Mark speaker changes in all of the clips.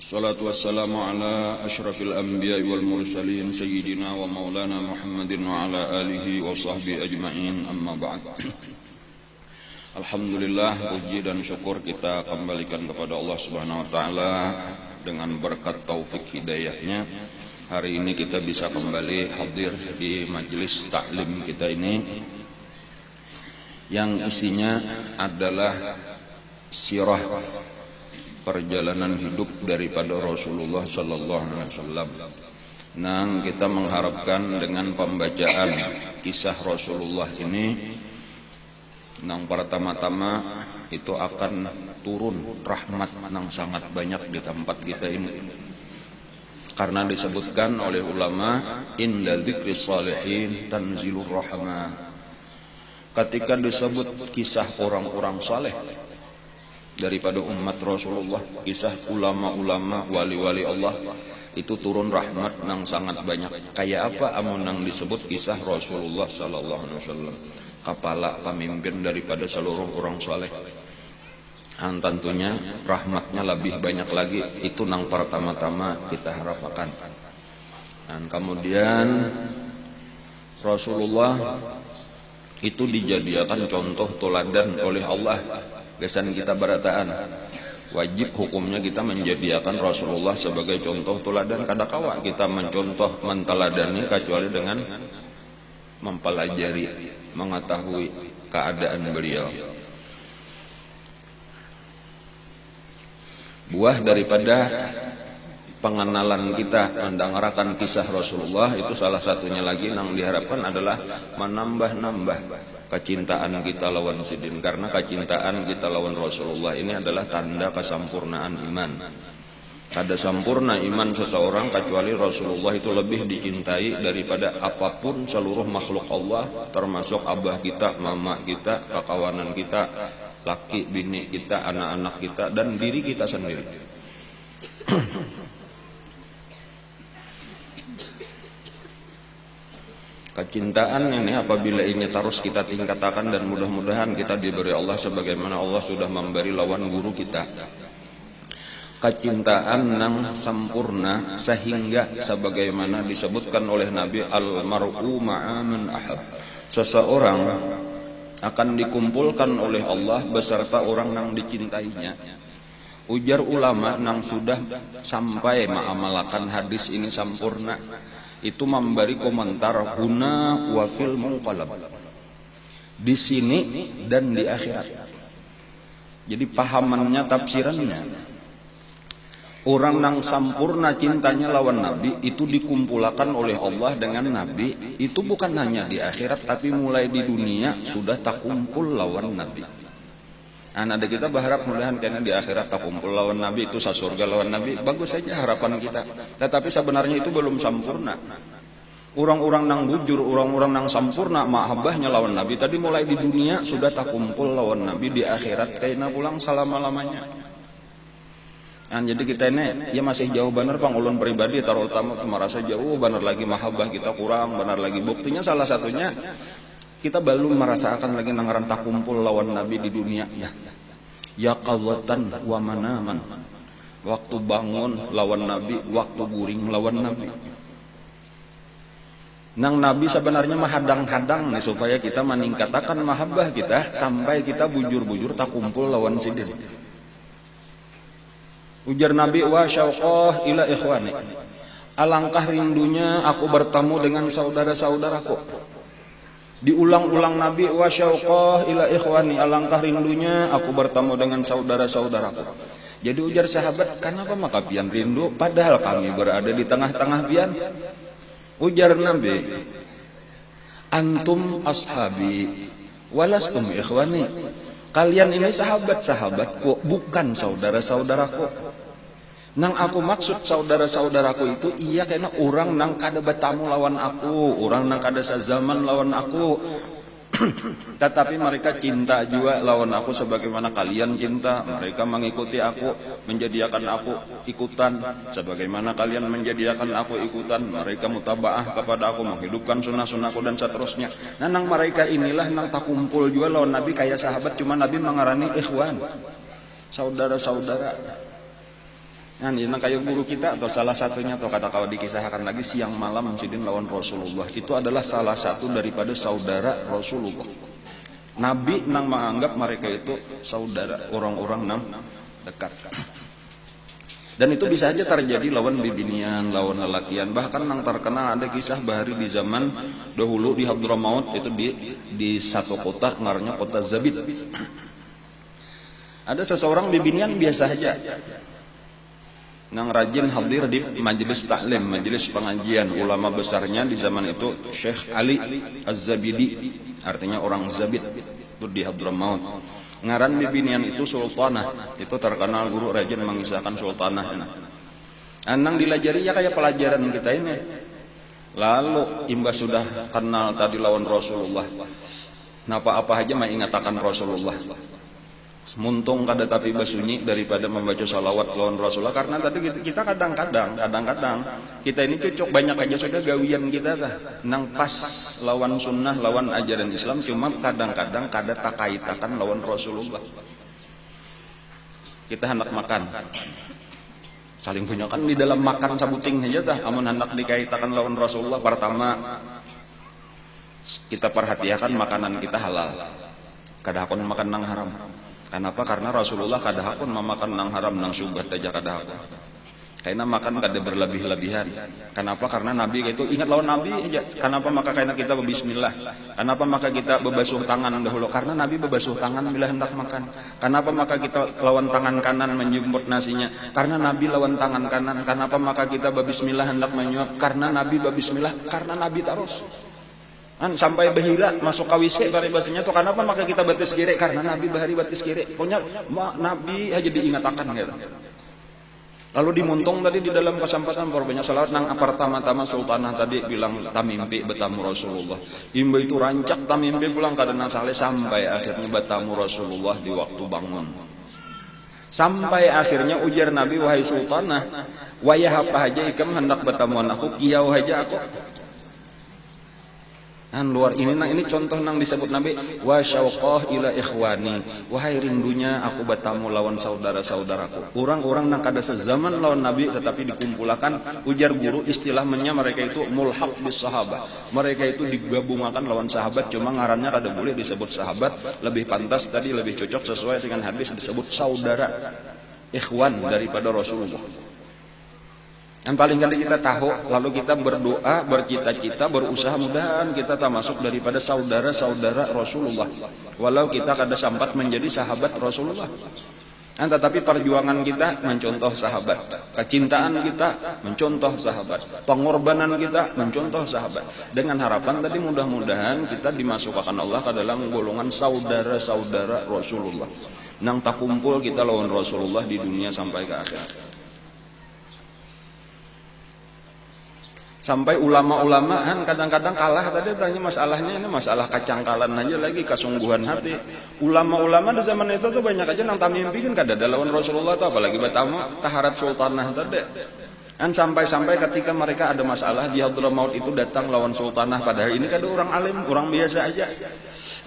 Speaker 1: Wassalatu wassalamu ala asyrafil anbiya'i wal mursalin sayyidina wa maulana Muhammadin wa ala alihi wa sahbihi ajma'in, amma ba'd. Alhamdulillah, puji dan syukur kita kembalikan kepada Allah Subhanahu wa taala dengan berkat taufik hidayahnya. Hari ini kita bisa kembali hadir di majelis taklim kita ini yang isinya adalah sirah perjalanan hidup daripada Rasulullah sallallahu alaihi wasallam. Nah, kita mengharapkan dengan pembacaan kisah Rasulullah ini, nang pertama-tama itu akan turun rahmat nang sangat banyak di tempat kita ini. Karena disebutkan oleh ulama, inda dzikri shalihin tanzilur rahmah. Ketika disebut kisah orang-orang saleh daripada umat Rasulullah, kisah ulama-ulama, wali-wali Allah, itu turun rahmat nang sangat banyak. Kayak apa amun nang disebut kisah Rasulullah sallallahu alaihi wasallam, kepala pemimpin daripada seluruh orang saleh. Dan tentunya rahmatnya lebih banyak lagi. Itu nang pertama-tama kita harapkan. Dan kemudian Rasulullah itu dijadikan contoh teladan oleh Allah. Gesan kita berataan, wajib hukumnya kita menjadikan Rasulullah sebagai contoh teladan. Kadakawa kita mencontoh, menteladani kecuali dengan mempelajari, mengetahui keadaan beliau. Buah daripada pengenalan kita mendengarkan kisah Rasulullah itu salah satunya lagi yang diharapkan adalah menambah-nambah kecintaan kita lawan sidin. Karena kecintaan kita lawan Rasulullah ini adalah tanda kesempurnaan iman. Ada sempurna iman seseorang kecuali Rasulullah itu lebih dicintai daripada apapun seluruh makhluk Allah, termasuk abah kita, mama kita, kakawanan kita, laki bini kita, anak-anak kita, dan diri kita sendiri. Kecintaan ini apabila ini terus kita tingkatkan, dan mudah-mudahan kita diberi Allah sebagaimana Allah sudah memberi lawan guru kita kecintaan yang sempurna, sehingga sebagaimana disebutkan oleh Nabi, al-mar'u ma'a man ahab, seseorang akan dikumpulkan oleh Allah beserta orang yang dicintainya. Ujar ulama yang sudah sampai mengamalkan hadis ini sempurna, itu memberi komentar huna wa fil munqalab, di sini dan di akhirat. Jadi pahamannya, tafsirannya, orang yang sempurna cintanya lawan Nabi itu dikumpulkan oleh Allah dengan Nabi, itu bukan hanya di akhirat tapi mulai di dunia sudah tak kumpul lawan Nabi. Anak kita berharap mudahan karena di akhirat tak kumpul lawan Nabi, itu surga lawan Nabi, bagus saja harapan kita. Tetapi sebenarnya itu belum sempurna. Orang-orang nang bujur, orang-orang nang sempurna mahabbahnya lawan Nabi tadi mulai di dunia sudah tak kumpul lawan Nabi, di akhirat kayaknya pulang selama-lamanya. Jadi kita ini ya masih jauh benar Bang, ulun pribadi taruh utama merasa jauh benar lagi mahabbah kita kurang, benar lagi. Buktinya salah satunya kita belum merasakan lagi nangaran tak kumpul lawan Nabi di dunia ya qadhatan wa manaman, waktu bangun lawan Nabi, waktu guring lawan Nabi. Nang Nabi sebenarnya mahadang-hadang nih supaya kita meningkatkan mahabbah kita sampai kita bujur-bujur tak kumpul lawan sidin. Ujar Nabi, wa syauqah ila ikhwani, alangkah rindunya aku bertemu dengan saudara-saudaraku. Diulang-ulang Nabi, wa syauqah ila ikhwani, alangkah rindunya aku bertemu dengan saudara-saudaraku. Jadi ujar sahabat, kenapa maka pian rindu padahal kami berada di tengah-tengah pian? Ujar Nabi, antum ashabi walastum ikhwani, kalian ini sahabat-sahabatku, bukan saudara-saudaraku. Nang aku maksud saudara-saudaraku itu iya karena orang nang kada bertamu lawan aku, orang nang kada sezaman lawan aku, tetapi mereka cinta juga lawan aku sebagaimana kalian cinta. Mereka mengikuti aku, menjadikan aku ikutan sebagaimana kalian menjadikan aku ikutan. Mereka mutabaah kepada aku, menghidupkan sunnah-sunnahku dan seterusnya. Nah, nang mereka inilah nang tak kumpul juga lawan Nabi kayak sahabat, cuma Nabi mengarani ikhwan, saudara-saudara. Nah, ini kayak guru kita atau salah satunya atau kata kau dikisahkan lagi siang malam Sidin lawan Rasulullah itu adalah salah satu daripada saudara Rasulullah. Nabi nang menganggap mereka itu saudara, orang-orang nang dekat. Dan itu bisa aja terjadi lawan bibinian, lawan lelakian. Bahkan nang terkenal ada kisah bahari di zaman dahulu di Hadramaut itu di satu kota ngarannya kota Zabid. Ada seseorang bibinian biasa aja. Nang rajin hadir di majelis taklim, majelis pengajian. Ulama besarnya di zaman itu Syekh Ali Az-Zabidi, artinya orang Zabid itu di Hadramaut. Ngaran bibinian itu Sultanah, itu terkenal guru rajin mengisahkan Sultanah. Anang dilajari ya kayak pelajaran kita ini. Lalu imbas sudah kenal tadi lawan Rasulullah, napa apa aja mengatakan Rasulullah. Muntung kada tapi basunyi daripada membaca salawat lawan Rasulullah. Karena tadi kita kadang-kadang kita ini cocok banyak aja sudah gawian kita dah nang pas lawan sunnah lawan ajaran Islam, cuma kadang-kadang kada takaitakan lawan Rasulullah. Kita hendak makan saling punya kan di dalam makan sabuting aja dah amun hendak dikaitakan lawan Rasulullah. Pertama kita perhatikan makanan kita halal, kada hakun makan nang haram. Kenapa? Karena Rasulullah kada hakun memakan nang haram nang syubhat aja kada hakun. Karena makan kada berlebih-lebihan. Kenapa? Karena Nabi itu ingat lawan Nabi aja. Kenapa maka karena kita berbismillah? Kenapa maka kita bebasuh tangan dahulu? Karena Nabi bebasuh tangan bila hendak makan. Kenapa maka kita lawan tangan kanan menyumput nasinya? Karena Nabi lawan tangan kanan. Kenapa maka kita berbismillah hendak menyuap? Karena Nabi berbismillah. Karena Nabi terus. Sampai bahira masuk ke WC bari bahasanya tuh kenapa maka kita batis kiri? Karena Nabi bahari batis kiri. Pokoknya Nabi aja diingatkan gitu. Lalu dimuntung tadi di dalam kesempatan banyak salawat nang pertama-tama Sultanah tadi bilang tamimpi betamu Rasulullah. Imba itu rancak tamimpi pulang kadana saleh sampai akhirnya betamu Rasulullah di waktu bangun. Sampai akhirnya ujar Nabi, wahai Sultanah, wayah apa aja ikam hendak betamuan aku, kiau aja aku. Luar ini contoh nang disebut Nabi wa syauqah ila ikhwani, wahai rindunya aku bertamu lawan saudara-saudaraku. Orang-orang nang kada sezaman lawan Nabi tetapi dikumpulkan, ujar guru istilahnya mereka itu mulhaq bis sahabat. Mereka itu digabungkan lawan sahabat, cuma ngarannya kada boleh disebut sahabat, lebih pantas tadi lebih cocok sesuai dengan hadis disebut saudara, ikhwan daripada Rasulullah. Dan paling kali kita tahu, lalu kita berdoa, bercita-cita, berusaha mudahan kita termasuk daripada saudara-saudara Rasulullah. Walau kita kada sempat menjadi sahabat Rasulullah. Tetapi perjuangan kita mencontoh sahabat, kecintaan kita mencontoh sahabat, pengorbanan kita mencontoh sahabat. Dengan harapan tadi mudah-mudahan kita dimasukkan Allah ke dalam golongan saudara-saudara Rasulullah. Nang tak kumpul kita lawan Rasulullah di dunia sampai ke akhirat. Sampai ulama-ulama kadang-kadang kalah tadi tanya masalahnya ini masalah kacangkalan aja lagi kesungguhan hati. Ulama-ulama di zaman itu tuh banyak aja nang tamimpi kan kada ada lawan Rasulullah tuh apalagi betamu taharat Sultanah tadi. Sampai-sampai ketika mereka ada masalah di Hadramaut itu datang lawan Sultanah, padahal ini kada orang alim, orang biasa aja.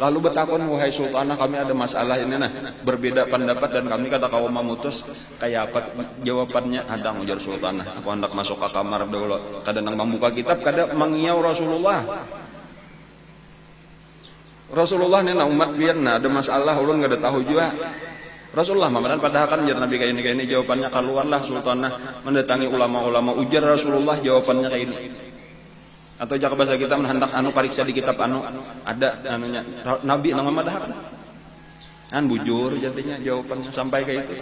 Speaker 1: Lalu bertakun, wahai Sultanah kami ada masalah ini nah, berbeda pendapat dan kami kata kau memutus kayak apa jawabannya? Ada ujar Sultanah, aku hendak masuk ke kamar dulu, kadang membuka kitab, kadang mengiau Rasulullah. Rasulullah nih nah umat biar nah ada masalah ulun gak ada tahu juga. Rasulullah mamadan padahal kan jar Nabi kayak ini jawabannya keluarlah Sultanah mendatangi ulama-ulama, ujar Rasulullah jawabannya kayak ini. Atau jaka bahasa kita hendak pariksa di kitab ada anunya Nabi nang madahak kan bujur jadinya jawabannya sampai kayak itu.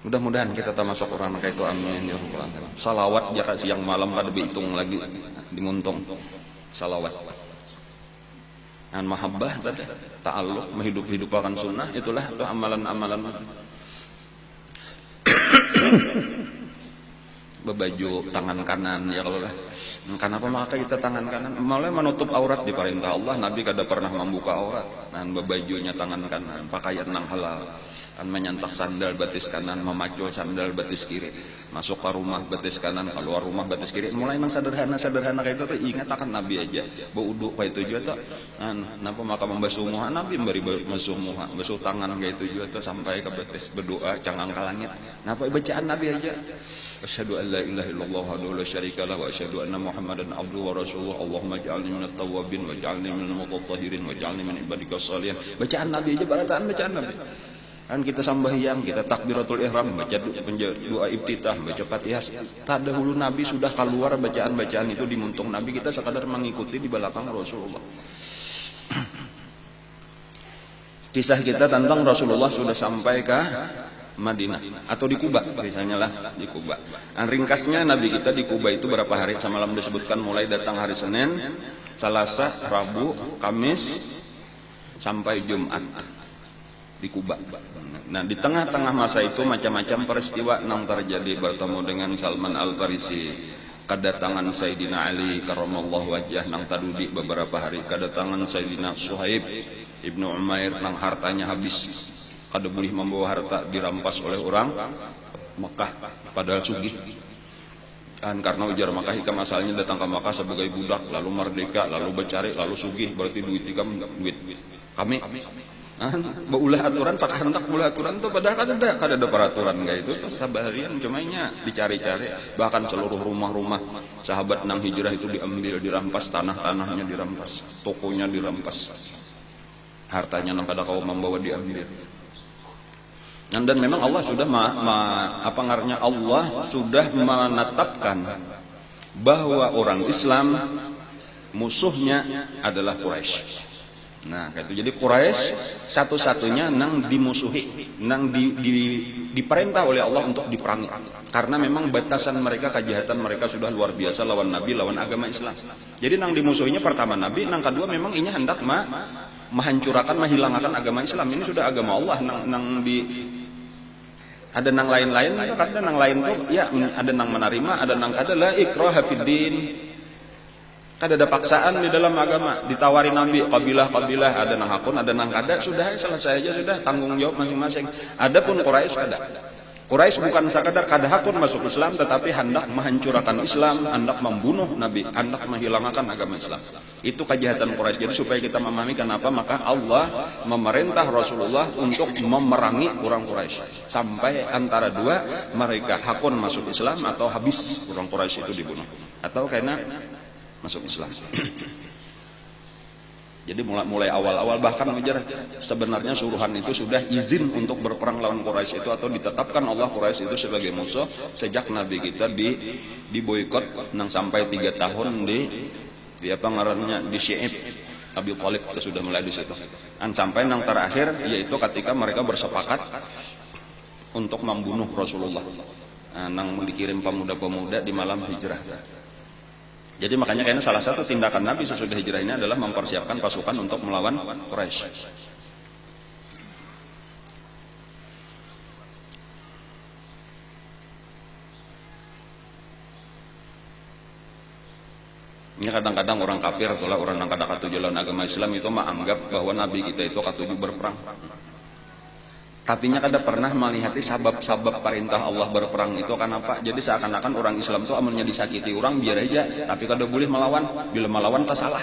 Speaker 1: Mudah-mudahan kita termasuk orang kayak itu, amin ya rabbal alamin. Salawat jaka siang malam kada dihitung lagi dimuntung salawat. Mahabbah tadi ta'alluq menghidup-hidupkan sunnah, itulah itu amalan-amalan. bebaju tangan kanan ya kalau lah. Kenapa maka kita tangan kanan? Malah menutup aurat di perintah Allah. Nabi kada pernah membuka aurat. Dan bebajunya tangan kanan, pakaian nang halal. Kan menyantak sandal batis kanan, memacul sandal batis kiri. Masuk ke rumah batis kanan, keluar rumah batis kiri. Mulai nang sederhana kayak itu tuh ingat akan Nabi aja. Berwudu kayak itu juga tuh. Kenapa maka membasuh muha? Nabi memberi basuh muha, basuh tangan kayak itu juga tuh sampai ke batis berdoa cangang ke langit. Kenapa bacaan Nabi aja? Asyhadu an la ilaha illallah wahdahu la syarika lah wa asyhadu anna Muhammadan abduhu wa rasuluh. Allahumma ij'alni minat tawwabin waj'alni minal mutatahhirin waj'alni min ibadika shalihin. Bacaan Nabi aja barataan bacaan Nabi. Kan kita sambahyang, kita takbiratul ihram, baca doa iftitah, baca Fatihah. Tadahulu Nabi sudah keluar bacaan-bacaan itu dimuntung Nabi, kita sekadar mengikuti di belakang Rasulullah. Kisah kita tentang Rasulullah sudah sampai ke Madinah atau di Kuba biasanya lah di Kuba. Ringkasnya Nabi kita di Kuba itu berapa hari? Semalam disebutkan mulai datang hari Senin, Selasa, Rabu, Kamis sampai Jumat di Kuba. Nah di tengah-tengah masa itu macam-macam peristiwa yang terjadi. Bertemu dengan Salman Al-Farisi, kedatangan Sayyidina Ali karramallahu wajhah nang tadudi beberapa hari, kedatangan Sayyidina Suhaib Ibnu Umair nang hartanya habis, kada boleh membawa harta, dirampas oleh orang Mekah padahal sugih. Dan karena ujar Makkah hikam asalnya datang ke Makkah sebagai budak, lalu merdeka, lalu bercari, lalu sugih, berarti duit kami baulah aturan sakahendak boleh aturan tuh padahal kada ada peraturan kayak itu terus sabarian cumanya dicari-cari, bahkan seluruh rumah-rumah sahabat nang hijrah itu diambil, dirampas, tanahnya dirampas, tokonya dirampas, hartanya nang kada kau membawa diambil. Dan memang Allah sudah Allah sudah menetapkan bahwa orang Islam musuhnya adalah Quraisy. Nah, itu jadi Quraisy satu-satunya nang dimusuhi, nang diperintah oleh Allah untuk diperangi. Karena memang batasan mereka, kejahatan mereka sudah luar biasa lawan Nabi, lawan agama Islam. Jadi nang dimusuhinya pertama Nabi, nang kedua memang ini hendak menghancurkan, menghilangkan agama Islam. Ini sudah agama Allah ada nang lain-lain, ada nang lain tuh ya ada nang menerima, ada nang kada la ikraha fiddin. Kada ada paksaan di dalam agama. Ditawari Nabi kabilah-kabilah, ada nang hakun, ada nang kada, sudah selesai aja sudah, tanggung jawab masing-masing. Adapun Quraisy kada. Quraisy bukan sekadar kada hakun masuk Islam, tetapi hendak menghancurkan Islam, hendak membunuh Nabi, hendak menghilangkan agama Islam. Itu kejahatan Quraisy. Jadi supaya kita memahami kenapa maka Allah memerintah Rasulullah untuk memerangi orang Quraisy sampai antara dua, mereka hakun masuk Islam atau habis orang Quraisy itu dibunuh, atau karena masuk Islam. Jadi mulai awal-awal bahkan ujar sebenarnya suruhan itu sudah izin untuk berperang lawan Quraisy itu, atau ditetapkan Allah Quraisy itu sebagai musuh sejak Nabi kita di boikot nang sampai 3 tahun di apa ngarannya di Syi'ib Abi Thalib itu sudah mulai di situ. Sampai nang terakhir yaitu ketika mereka bersepakat untuk membunuh Rasulullah. Nang dikirim pemuda-pemuda di malam hijrah. Jadi makanya kayaknya salah satu tindakan Nabi sesudah hijrah ini adalah mempersiapkan pasukan untuk melawan Quraisy. Ini kadang-kadang orang kafir atau orang yang kada katuju lawan agama Islam itu menganggap bahwa Nabi kita itu katuju berperang. Tapinya kada pernah melihat sabab-sabab perintah Allah berperang itu kenapa. Jadi seakan-akan orang Islam itu amunnya disakiti orang biar aja, tapi kada boleh melawan. Bila melawan tak salah.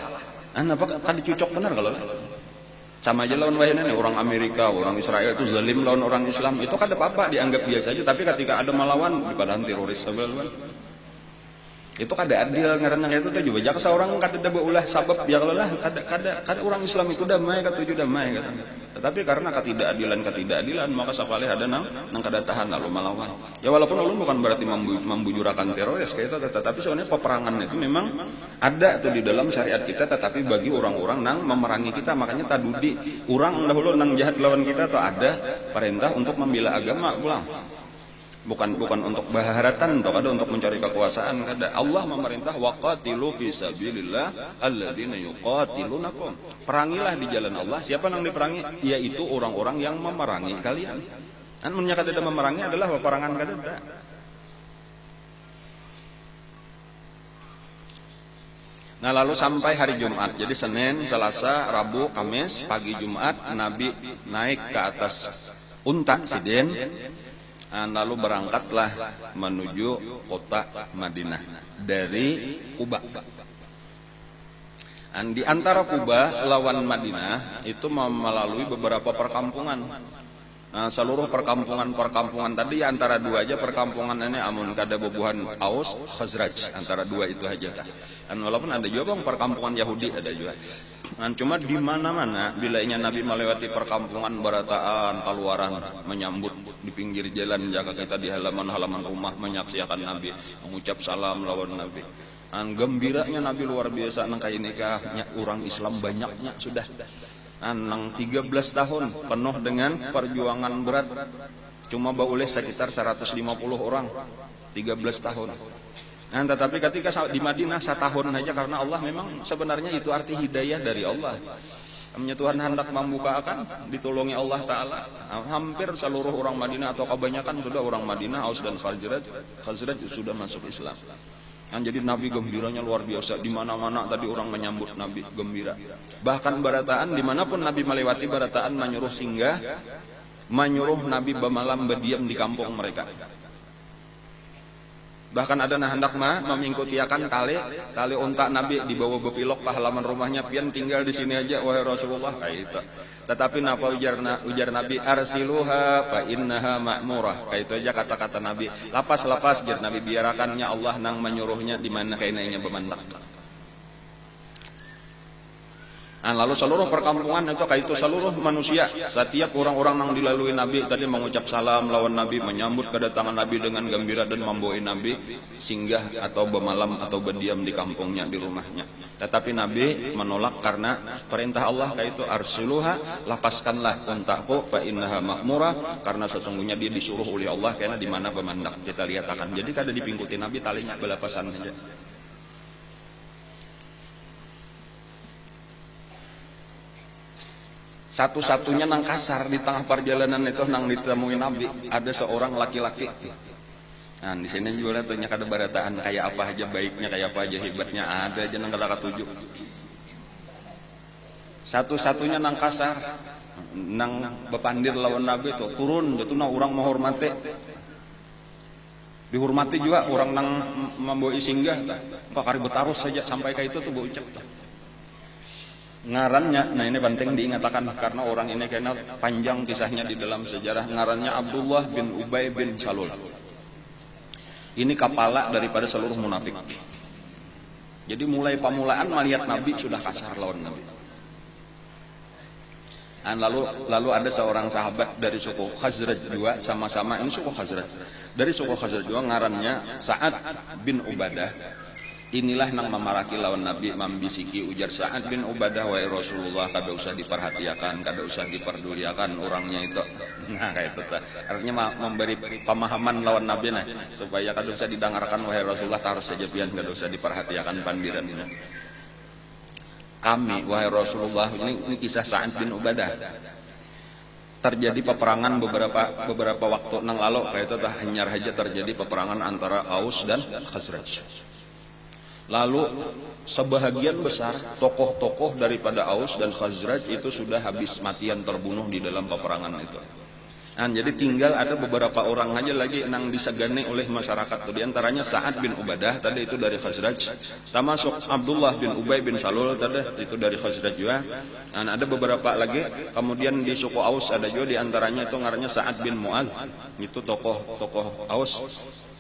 Speaker 1: Apa kada cocok benar kalau sama aja lawan wahina nih orang Amerika, orang Israel itu zalim lawan orang Islam itu kada apa-apa, dianggap biasa aja. Tapi ketika ada melawan dipadahan teroris sebelum itu kada adil ngaranna itu teh juga jaksa orang kada ada beulah sabab ya kalau lah kada orang Islam itu damai katuju damai kata. Tetapi karena ketidakadilan maka sapalih ada nang kada tahan lalu melawan. Ya walaupun ulun bukan berarti membujurakan teroris kayak itu, tetapi sebenarnya peperangan itu memang ada tuh di dalam syariat kita, tetapi bagi orang-orang nang memerangi kita, makanya tadudi orang dahulu nang jahat lawan kita tuh ada perintah untuk membela agama pulang. Bukan untuk baharatan atau ada untuk mencari kekuasaan, kada. Allah memerintah waqatilu fi sabilillah alladzina yuqatilunakum. Perangilah di jalan Allah. Siapa yang diperangi? Yaitu orang-orang yang memerangi kalian. Dan kada ada memerangi adalah peperangan kada. Nah lalu sampai hari Jumat, jadi Senin, Selasa, Rabu, Kamis, pagi Jumat Nabi naik ke atas unta Sidin, lalu berangkatlah menuju kota Madinah dari Kuba. Di antara Kuba lawan Madinah itu melalui beberapa perkampungan. Nah, seluruh perkampungan tadi antara dua aja perkampungan ini amun kada bobohan Aus, Khazraj, antara dua itu aja kah. Dan walaupun ada juga bang perkampungan Yahudi ada juga. Dan cuma di mana-mana bila Nabi melewati perkampungan barataan, keluaran, menyambut di pinggir jalan, jaga kita di halaman-halaman rumah menyaksikan Nabi, mengucap salam lawan Nabi. Dan gembiranya Nabi luar biasa nang kayak nikahnya orang Islam banyaknya sudah. Nang 13 tahun penuh dengan perjuangan berat, cuma boleh sekitar 150 orang 13 tahun. Nah, tetapi ketika di Madinah 1 tahun aja, karena Allah memang sebenarnya itu arti hidayah dari Allah. Namanya Tuhan hendak membukakan, ditolongi Allah Ta'ala. Hampir seluruh orang Madinah atau kebanyakan sudah orang Madinah, Aus dan Khazraj sudah masuk Islam. Jadi Nabi gembiranya luar biasa, di mana-mana tadi orang menyambut Nabi gembira. Bahkan barataan dimanapun Nabi melewati barataan menyuruh singgah, menyuruh Nabi bermalam berdiam di kampung mereka. Bahkan ada nah hendak memingkutiakan tali unta Nabi dibawa bepilok ke halaman rumahnya, pian tinggal di sini aja wahai Rasulullah kayak itu. Tetapi napa ujar Nabi, arsiluha fa innaha ma'murah. Kayak itu aja kata-kata Nabi. Lapas jar Nabi, biarakannya Allah nang menyuruhnya di mana kainanya bemandak. Nah, lalu seluruh perkampungan itu kayak itu seluruh manusia, setiap orang-orang yang dilalui Nabi tadi mengucap salam lawan Nabi, menyambut kedatangan Nabi dengan gembira dan membawa Nabi singgah atau bermalam atau berdiam di kampungnya, di rumahnya. Tetapi Nabi menolak karena perintah Allah kayak itu, arsiluha, lapaskanlah untaku fa innaha ma'murah, karena sesungguhnya dia disuruh oleh Allah karena di mana bermandak. Kita lihat akan. Jadi kada dipingkuti Nabi talinya belapasan saja. Satu-satunya nang kasar di tengah perjalanan itu nang ditemui Nabi ada seorang laki-laki. Nah di sini juga tuhnya kada barataan kayak apa aja baiknya, kayak apa aja hebatnya, ada aja nang kada katuju. Satu-satunya nang kasar, nang bepandir lawan Nabi itu turun, itu nang orang menghormati. Dihormati juga orang nang membawa singgah, pakari betarus saja sampai kayak itu tuh bau ucap. Ngarannya, nah ini penting diingatkan karena orang ini kena panjang kisahnya di dalam sejarah. Ngarannya Abdullah bin Ubay bin Salul. Ini kepala daripada seluruh munafik. Jadi mulai pamulaan melihat Nabi sudah kasar lawan Nabi. Dan lalu ada seorang sahabat dari suku Khazraj juga, sama-sama ini suku Khazraj. Dari suku Khazraj juga ngarannya Sa'ad bin Ubadah. Inilah nang memaraki lawan Nabi, membisiki ujar Sa'ad bin Ubadah, wahai Rasulullah, kada usah diperhatikan, kada usah diperduliakan orangnya itu. Nah kayak itu artinya memberi pemahaman lawan Nabi nah, supaya kada usah didengarkan wahai Rasulullah, taruh saja pian, kada usah diperhatikan pandiran ini. Kami wahai Rasulullah, ini kisah Sa'ad bin Ubadah. Terjadi peperangan beberapa waktu nang lalu kayak itu hanyar aja terjadi peperangan antara Aus dan Khazraj. Lalu sebahagian besar tokoh-tokoh daripada Aus dan Khazraj itu sudah habis matian terbunuh di dalam peperangan itu. Nah, jadi tinggal ada beberapa orang aja lagi yang disegani oleh masyarakat. Di antaranya Sa'ad bin Ubadah tadi itu dari Khazraj, termasuk Abdullah bin Ubay bin Salul tadi itu dari Khazraj juga. Dan ada beberapa lagi. Kemudian di suku Aus ada juga di antaranya itu ngarannya Sa'ad bin Mu'adz, itu tokoh Aus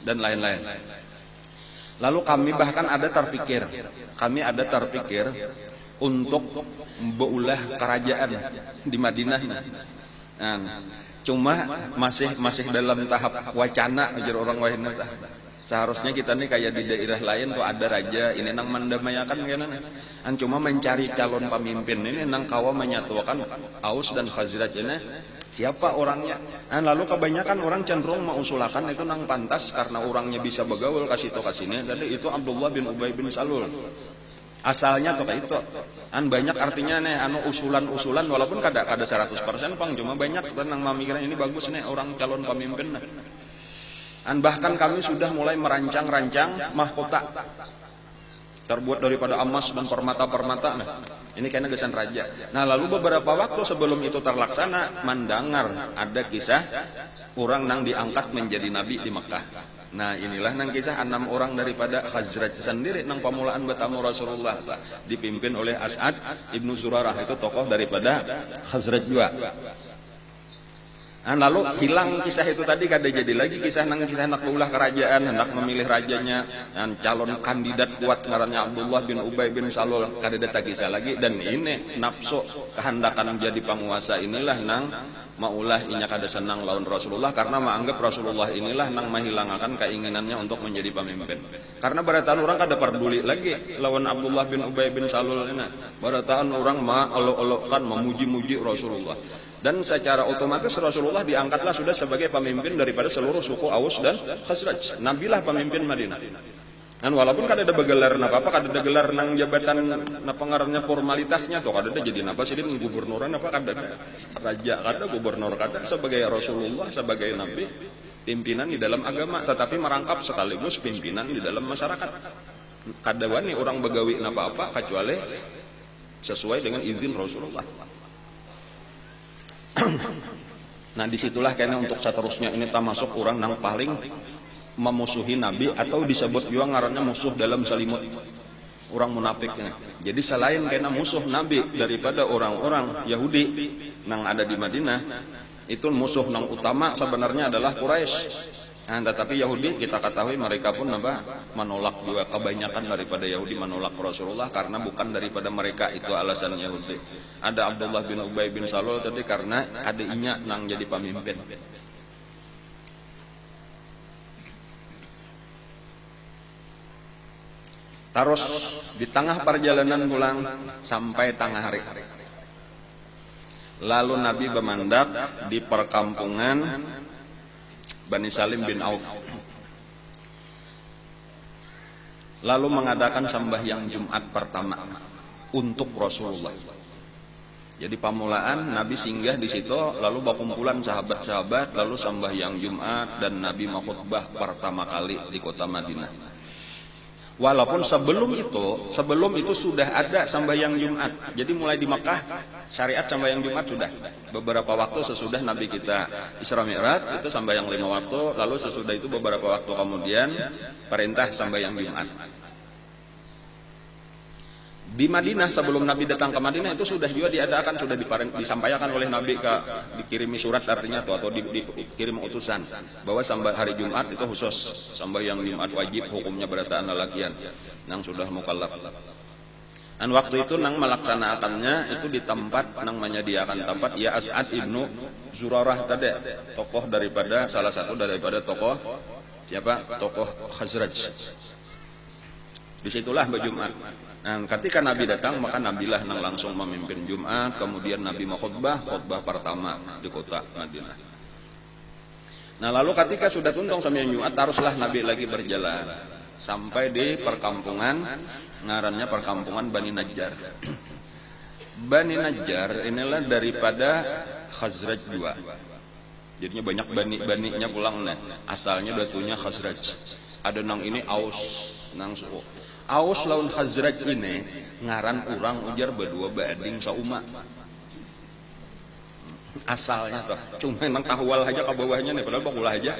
Speaker 1: dan lain-lain. Lalu kami bahkan ada terpikir untuk beulah kerajaan di Madinah. Nah, cuma masih dalam tahap wacana ajar orang lain. Seharusnya kita nih kayak di daerah lain tuh ada raja ini nang mendamaikan kan, cuma mencari calon pemimpin ini nang kawa menyatukan Aus dan Khazraj ini. Siapa orangnya? Nah, lalu kebanyakan orang cenderung mengusulkan itu nang pantas karena orangnya bisa begaul kasih to kasini. Jadi itu Abdullah bin Ubay bin Salul. Asalnya tuh kayak itu. An banyak artinya nih usulan-usulan walaupun kada 100% pang, cuma banyak nang memikirkan ini bagus nih orang calon pemimpin. An bahkan kami sudah mulai merancang-rancang mahkota. terbuat daripada emas dan permata-permata. Nah, ini kayaknya gesan raja. Nah, lalu beberapa waktu sebelum itu terlaksana, mendengar ada kisah orang nang diangkat menjadi nabi di Mekah. Nah, inilah nang kisah 6 orang daripada Khazraj sendiri nang pamulaan bertamu Rasulullah, dipimpin oleh As'ad ibnu Zurarah, itu tokoh daripada Khazraj juga. Nah, lalu hilang kisah itu tadi, kada jadi lagi kisah nak ulah kerajaan, hendak memilih rajanya, dan calon kandidat kuat ngarannya Abdullah bin Ubay bin Salul, kada ada kisah lagi. Dan ini nafsu kehendakan menjadi penguasa inilah nang maulah inya kada senang lawan Rasulullah, karena menganggap Rasulullah inilah nang menghilangkan keinginannya untuk menjadi pemimpin. Karena barataan orang kada peduli lagi lawan Abdullah bin Ubay bin Salul ini. Barataan orang olok-olokkan memuji-muji Rasulullah. Dan secara otomatis Rasulullah diangkatlah sudah sebagai pemimpin daripada seluruh suku Aus dan Khazraj. Nabilah pemimpin Madinah. Dan walaupun kada ada begelar apa, kada ada gelar nang jabatan napa ngarannya formalitasnya tuh, kada ada jadi napa sih gubernuran apa, kada ada. Raja kada, gubernur kada, sebagai Rasulullah, sebagai nabi, pimpinan di dalam agama, tetapi merangkap sekaligus pimpinan di dalam masyarakat. Kada wani orang begawi napa apa kecuali sesuai dengan izin Rasulullah. Nah, disitulah kayaknya untuk seterusnya ini termasuk orang yang paling memusuhi Nabi, atau disebut juga ngarannya musuh dalam selimut, orang munafiknya. Jadi selain kayaknya musuh Nabi daripada orang-orang Yahudi yang ada di Madinah, itu musuh yang utama sebenarnya adalah Quraisy. Nah, tetapi Yahudi kita ketahui mereka pun menolak juga, kebanyakan daripada Yahudi menolak Rasulullah karena bukan daripada mereka itu alasan Yahudi. Ada Abdullah bin Ubay bin Salul tadi karena adiknya nang jadi pemimpin. Terus di tengah perjalanan pulang sampai tengah hari, lalu Nabi bermandak di perkampungan Bani Salim bin Auf, lalu mengadakan sembahyang Jumat pertama untuk Rasulullah. Jadi pamulaan Nabi singgah di situ, lalu berkumpulan sahabat-sahabat, lalu sembahyang Jumat, dan Nabi khutbah pertama kali di kota Madinah. Walaupun sebelum itu sudah ada sembahyang Jumat. Jadi mulai di Mekah syariat sembahyang Jumat sudah. Beberapa waktu sesudah Nabi kita Isra Mi'raj itu sembahyang 5 waktu, lalu sesudah itu beberapa waktu kemudian perintah sembahyang Jumat. Di Madinah sebelum Nabi datang ke Madinah itu sudah juga diadakan, sudah disampaikan oleh Nabi, dikirimi surat artinya atau dikirim utusan bahwa hari Jumat itu khusus sembahyang Jumat wajib, hukumnya berataan lalakian nang sudah mukallaf. Dan waktu itu nang melaksanakannya itu di tempat nang menyediakan tempat ya As'ad ibnu Zurarah tadi, tokoh daripada salah satu daripada tokoh Khazraj. Disitulah berjumat. Nah, ketika Nabi datang, maka Nabilah yang langsung memimpin Jumat, kemudian Nabi khutbah pertama di kota Madinah. Nah, lalu ketika sudah tuntung sembahyang Jumat, teruslah Nabi lagi berjalan sampai di perkampungan, ngarannya perkampungan Bani Najjar. Bani Najjar inilah daripada Khazraj juga. Jadinya banyak bani-baninya pulang, nah. Asalnya datunya Khazraj. Ada nang ini Aus, nang suku. Aus lawan Khazraj ini ngaran orang ujar berdua bading sauma. Asalnya tuh cuma memang tahwal aja ke bawahnya nih, padahal bakulah aja.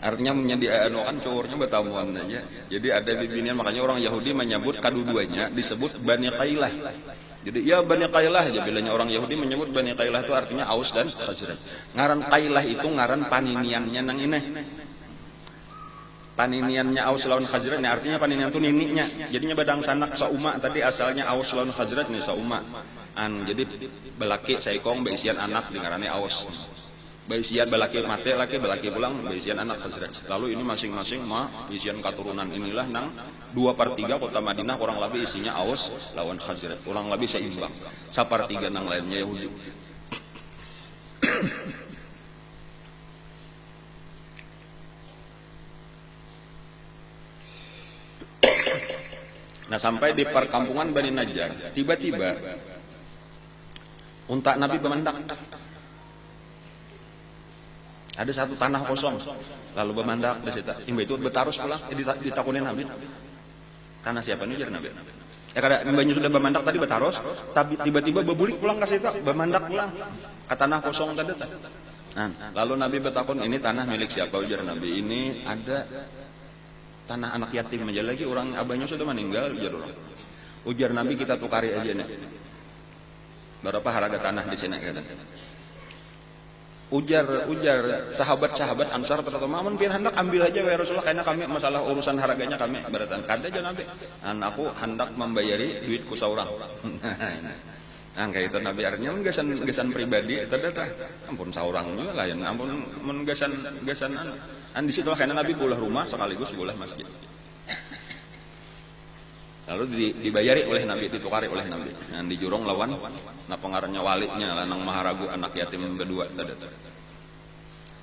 Speaker 1: Artinya menyediakan kan cowoknya bertamuan aja. Jadi ada bibinian, makanya orang Yahudi menyebut kedua-duanya disebut Bani Qailah. Jadi ya Bani Qailah aja, bilanya orang Yahudi menyebut Bani Qailah itu artinya Aus dan Khazraj. Ngaran Qailah itu ngaran paniniannya nang ini. Paniniannya Aus lawan Khazraj, ini artinya paninian itu nininya. Jadinya badang sanak sauma tadi asalnya Aus lawan Khazraj nih sauma. Jadi belaki saikong beisian anak dengarannya Aus. Beisian belaki mate laki belaki pulang beisian anak Khazraj. Lalu ini masing-masing beisian keturunan inilah nang 2/3 kota Madinah kurang lebih isinya Aus lawan Khazraj. Kurang lebih seimbang. 1/3 nang lainnya Yahudi. Nah, sampai di perkampungan Bani Najjar, tiba-tiba unta Nabi bermandak. Ada satu tanah kosong, lalu bermandak di situ. Imba itu betarus pulang, ditakunin Nabi. Tanah siapa nih ujar Nabi? Ya kada banyu sudah bamandak tadi betaros, tapi tiba-tiba bebulik pulang ke situ, bamandak pulang. Ke tanah kosong tadi. Nah, lalu Nabi bertakon, ini tanah milik siapa ujar Nabi? Ini ada tanah anak yatim aja lagi, orang abahnya sudah meninggal ujar orang. Ujar Nabi, kita tukari aja nih. Berapa harga tanah di sini kata. Ujar sahabat-sahabat Ansar terutama, amun pian hendak ambil aja ya Rasulullah, karena kami masalah urusan harganya kami beratan kada aja Nabi. Aku hendak membayari duitku saurang. Nah kayak itu Nabi, artinya gesan pribadi itu dah ampun saurang juga lain, ampun gesan di situ lah, karena Nabi bulah rumah sekaligus bulah masjid. Lalu dibayari oleh Nabi, ditukari oleh Nabi. Yang dijurong lawan pengarangnya walinya lanang maharagu anak yatim berdua tadi.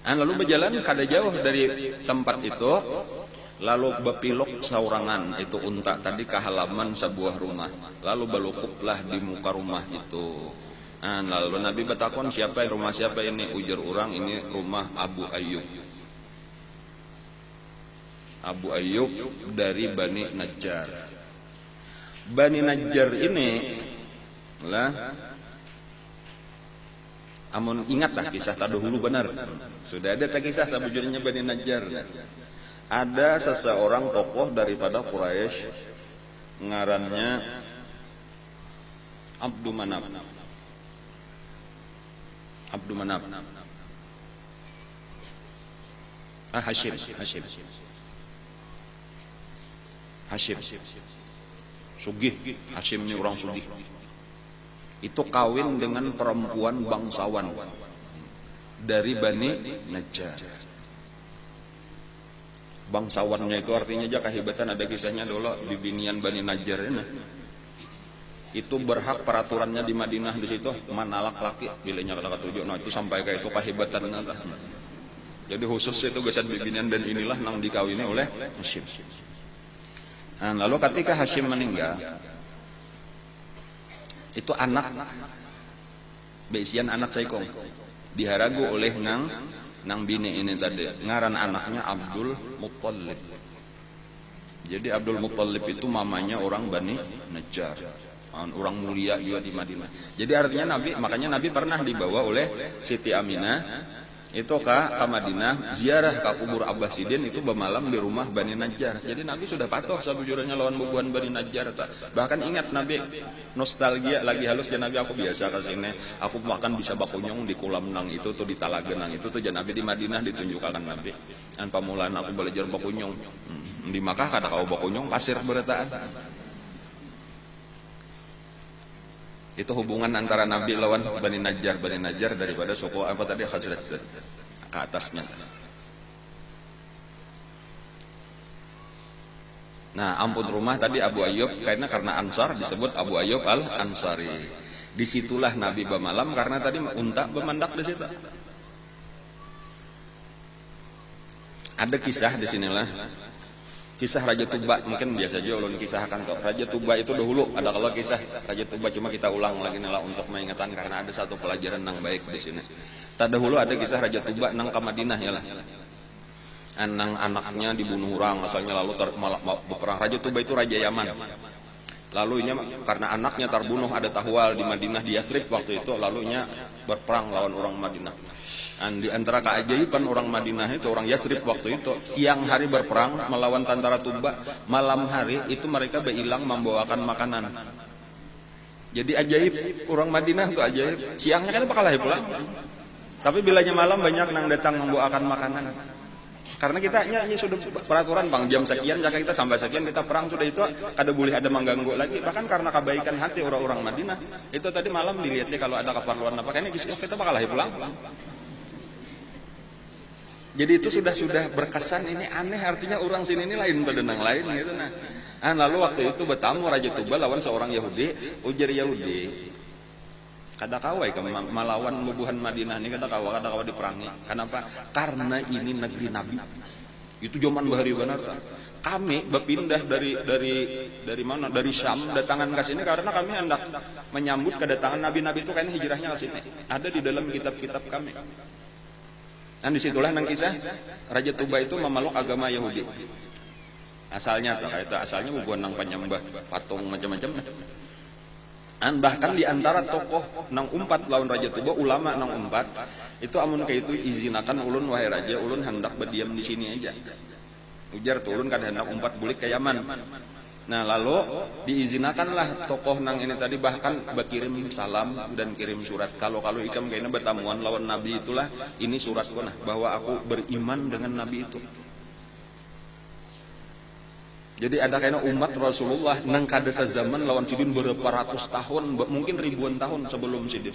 Speaker 1: Lalu berjalan kada jauh dari tempat itu, lalu bepilok saurangan itu unta tadi ke halaman sebuah rumah. Lalu balukuplah di muka rumah itu. Lalu Nabi bertakon, siapa rumah siapa ini? Ujar orang, ini rumah Abu Ayyub. Abu Ayyub dari Bani Najjar. Bani Najjar ini lah, amun ingatlah kisah terdahulu benar. Sudah ada kisah sebujurnya Bani Najjar. Ada seseorang tokoh daripada Quraisy, ngarannya Abdu Manaf. Hashim. Sugih, Hashim ini orang sugih. Itu kawin dengan perempuan bangsawan dari Bani Najjar. Bangsawannya itu artinya aja kehebatan, ada kisahnya dulu bibinian Bani Najjar ini. Itu berhak peraturannya di Madinah di situ manalak laki bilanya kata tujuh. Nah itu sampai kayak itu kehebatan. Jadi khusus itu gesan bibinian dan inilah nang dikawini oleh Hashim. Lalu ketika Hashim meninggal, itu anak beisian anak saikong diharagu oleh nang bini ini tadi, ngaran anaknya Abdul Muttalib. Jadi Abdul Muttalib itu mamanya orang Bani Najjar, orang mulia juga di Madinah. Jadi artinya makanya Nabi pernah dibawa oleh Siti Aminah itu ke Madinah ziarah ke kubur Abbasidin, itu bermalam di rumah Bani Najjar. Jadi Nabi sudah patuh sabujurnya lawan bubuhan Bani Najjar. Bahkan ingat Nabi nostalgia lagi halus, jadi Nabi aku biasa ke sini, aku makan bisa bakunyong di kolam nang itu tuh di Talagenang itu tuh, jadi Nabi di Madinah ditunjukkan Nabi. Dan pamulaan aku belajar bakunyong. Di Makkah kada kau bakunyong pasir beretaan. Itu hubungan antara Nabi lawan Bani Najjar daripada suku apa tadi Khazraj ke atasnya. Nah, ampun rumah tadi Abu Ayyub karena Ansar disebut Abu Ayyub Al-Ansari. Disitulah Nabi bermalam karena tadi unta bermandak di situ. Ada kisah di sinilah. Kisah Raja Tuba, mungkin biasa aja ulun kisahkan kok. Raja Tuba itu dahulu ada kalau kisah Raja Tuba, cuma kita ulang lagi nih lah untuk mengingatkan karena ada satu pelajaran yang baik di sini. Dahulu ada kisah Raja Tuba nang ke Madinah ya lah. Nang anaknya dibunuh orang asalnya, lalu berperang. Raja Tuba itu Raja Yaman. Lalu karena anaknya terbunuh, ada tahwal di Madinah di Yasrib waktu itu, lalunya berperang lawan orang Madinah. Dan di antara keajaiban orang Madinah itu, orang Yasrib waktu itu, siang hari berperang melawan tentara Tuba, malam hari itu mereka berilang membawakan makanan. Jadi ajaib orang Madinah itu ajaib. Siangnya kan bakal lahir pulang, tapi bilanya malam banyak nang datang membawakan makanan. Karena kita ini sudah peraturan bang jam sekian, jika kita sampai sekian kita perang sudah itu kada boleh ada mengganggu lagi. Bahkan karena kebaikan hati orang-orang Madinah itu tadi malam dilihatnya kalau ada keperluan apa, kayaknya kita bakal lahir pulang. Jadi itu sudah berkesan, ini aneh, artinya orang sini ini lain bedenang lain gitu. Lalu waktu itu bertamu Raja Tuba lawan seorang Yahudi, ujar Yahudi, kada kawai melawan mubuhan Madinah ini, kada kawa diperangi. Kenapa? Karena ini negeri Nabi. Itu zaman bahari benar. Kami berpindah dari mana? Dari Syam datangan ke sini karena kami hendak menyambut kedatangan Nabi-nabi itu, kayaknya hijrahnya ke sini. Ada di dalam kitab-kitab kami. Dan disitulah nang kisah Raja Tuba itu memeluk agama Yahudi. Asalnya tuh kayak itu asalnya bukan nang penyembah patung macam-macam. Bahkan di antara tokoh nang umpat lawan Raja Tuba, ulama nang umpat itu amun kayak itu izinakan ulun wahai raja, ulun hendak berdiam di sini aja. Ujar tuh ulun kan hendak umpat bulik ke Yaman. Nah lalu diizinakanlah tokoh nang ini tadi bahkan berkirim salam dan kirim surat. Kalau ikam kayaknya bertamuan lawan Nabi itulah ini suratku nah bahwa aku beriman dengan Nabi itu. Jadi ada kayaknya umat Rasulullah nang kada zaman lawan Sidin berapa ratus tahun, mungkin ribuan tahun sebelum Sidin.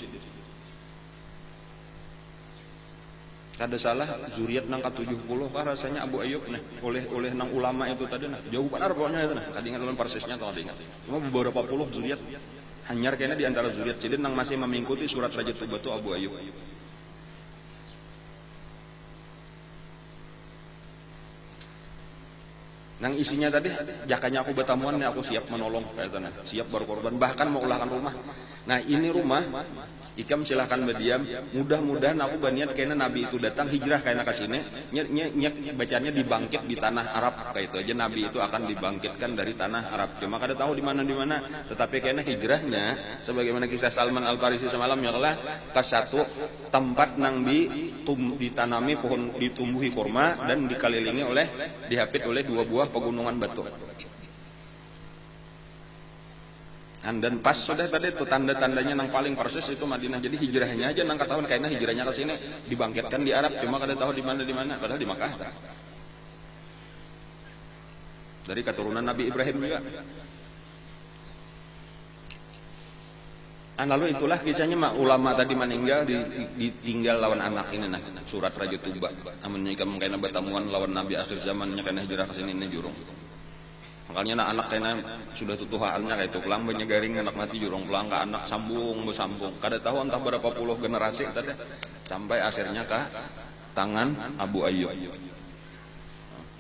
Speaker 1: Kada salah zuriat nang ke-70 kah rasanya Abu Ayyub nah oleh nang ulama itu tadi nah. Jauh benar pokoknya itu nah. Kadingan lawan persisnya atau kadingan. Cuma beberapa puluh zuriat hanyar kayaknya di antara zuriat Sidin nang masih mengikuti surat Raja Tuba itu Abu Ayyub. Nang isinya tadi, jakanya aku bertamuan, aku siap menolong, kayak tanah, siap berkorban, bahkan mau ulahkan rumah. Nah ini rumah, ikam silahkan berdiam. Mudah-mudahan aku berniat kayaknya Nabi itu datang hijrah kayaknya ke sini, bacanya dibangkit di tanah Arab kayak itu aja. Nabi itu akan dibangkitkan dari tanah Arab. Cuma kada tahu di mana, tetapi kayaknya hijrahnya, sebagaimana kisah Salman Al Farisi semalam ya lah, ke satu tempat nang ditanami pohon ditumbuhi kurma dan dikelilingi oleh dihapit oleh 2 buah pegunungan batu. Dan pas sudah tadi itu tanda-tandanya nang paling persis itu Madinah. Jadi hijrahnya aja nang ketahuan kayaknya hijrahnya ke sini dibangkitkan di Arab, cuma kada tahu di mana padahal di Makkah. Dari keturunan Nabi Ibrahim juga. Lalu itulah kisahnya ulama tadi meninggal ditinggal lawan anak ini nah surat Raja Tuba. Amunnya ikam kayaknya bertamuan lawan Nabi akhir zamannya kayaknya hijrah ke sini ini jurung. Makanya anak kayaknya sudah tutuhannya kayak itu pulang banyak garing anak mati jurung pulang ke anak sambung. Kada tahu entah berapa puluh generasi tadi sampai akhirnya ke tangan Abu Ayyub.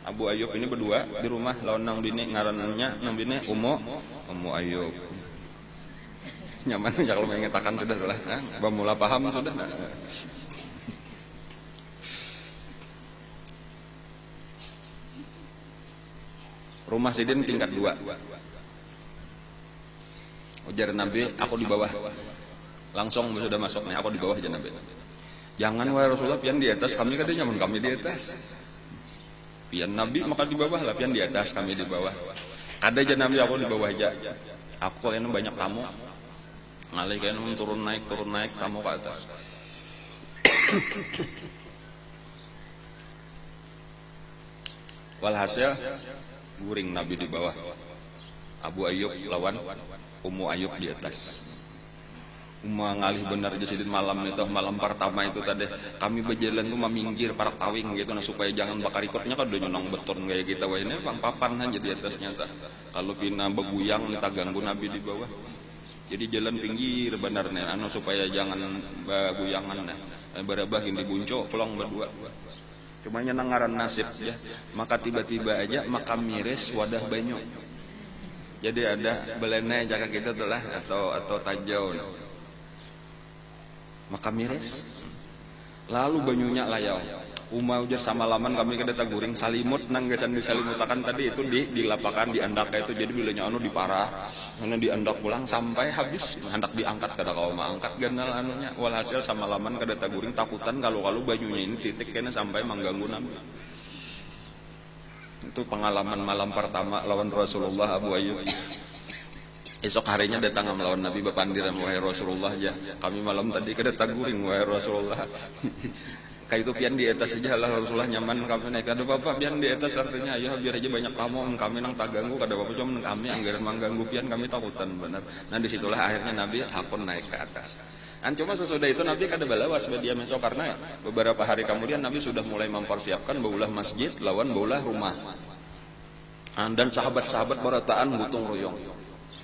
Speaker 1: Abu Ayyub ini berdua di rumah lawan nang bini ngarannya nang bini Ummu Ayyub. Nyaman ya kalau mengatakan sudah lah, bamula paham sudah. Rumah Sidin tingkat 2. Ujar Nabi, aku di bawah. Langsung sudah masuk nih, aku di bawah aja Nabi. Jangan wahai Rasulullah, pian di atas, kami kada nyaman kami di atas. Pian Nabi maka di bawah lah, pian di atas, kami di bawah. Ada aja Nabi, aku di bawah aja. Aku kayaknya banyak tamu. Ngalih kayaknya turun naik tamu ke atas. Walhasil guring Nabi di bawah, Abu Ayyub lawan Ummu Ayyub di atas. Ngalih benar Sidin malam itu, malam pertama itu tadi kami berjalan tuh meminggir para tawing gitu nah supaya jangan bakar ikutnya kan udah nyonong beton kayak kita wah ini papan aja di atasnya tak. Kalau pina beguyang kita ganggu Nabi di bawah. Jadi jalan pinggir benarnya supaya jangan baguyangan nah. Berabah ini bunco pulang berdua. Cuma nyenangaran nasib ya. Maka tiba-tiba aja makam miris wadah banyu. Jadi ada belenai jaga kita tuh lah atau tajau. Makam miris. Lalu banyunya layau. Ujar sama laman kami kada taguring salimut nang gasan disalimutakan tadi itu dilapakan diandak itu jadi bilanya diparah mana diandak pulang sampai habis hendak diangkat kada kau mah angkat ganal anunya walhasil sama laman kada taguring takutan kalau banyunya ini titik kena sampai mengganggu Nabi. Itu pengalaman malam pertama lawan Rasulullah Abu Ayyub. Esok harinya datang melawan Nabi bepandiran wahai Rasulullah ya kami malam tadi kada taguring wahai Rasulullah. Kayak itu pian di atas saja lah Rasulullah nyaman kami naik ada bapak pian di atas artinya ayo biar aja banyak tamu kami nang tak ganggu kada apa cuma kami anggaran mengganggu pian kami takutan benar. Nah disitulah akhirnya Nabi hakun naik ke atas. Cuma sesudah itu Nabi kada balawas dia besok karena beberapa hari kemudian Nabi sudah mulai mempersiapkan baulah masjid lawan baulah rumah. Dan sahabat-sahabat berataan gotong royong.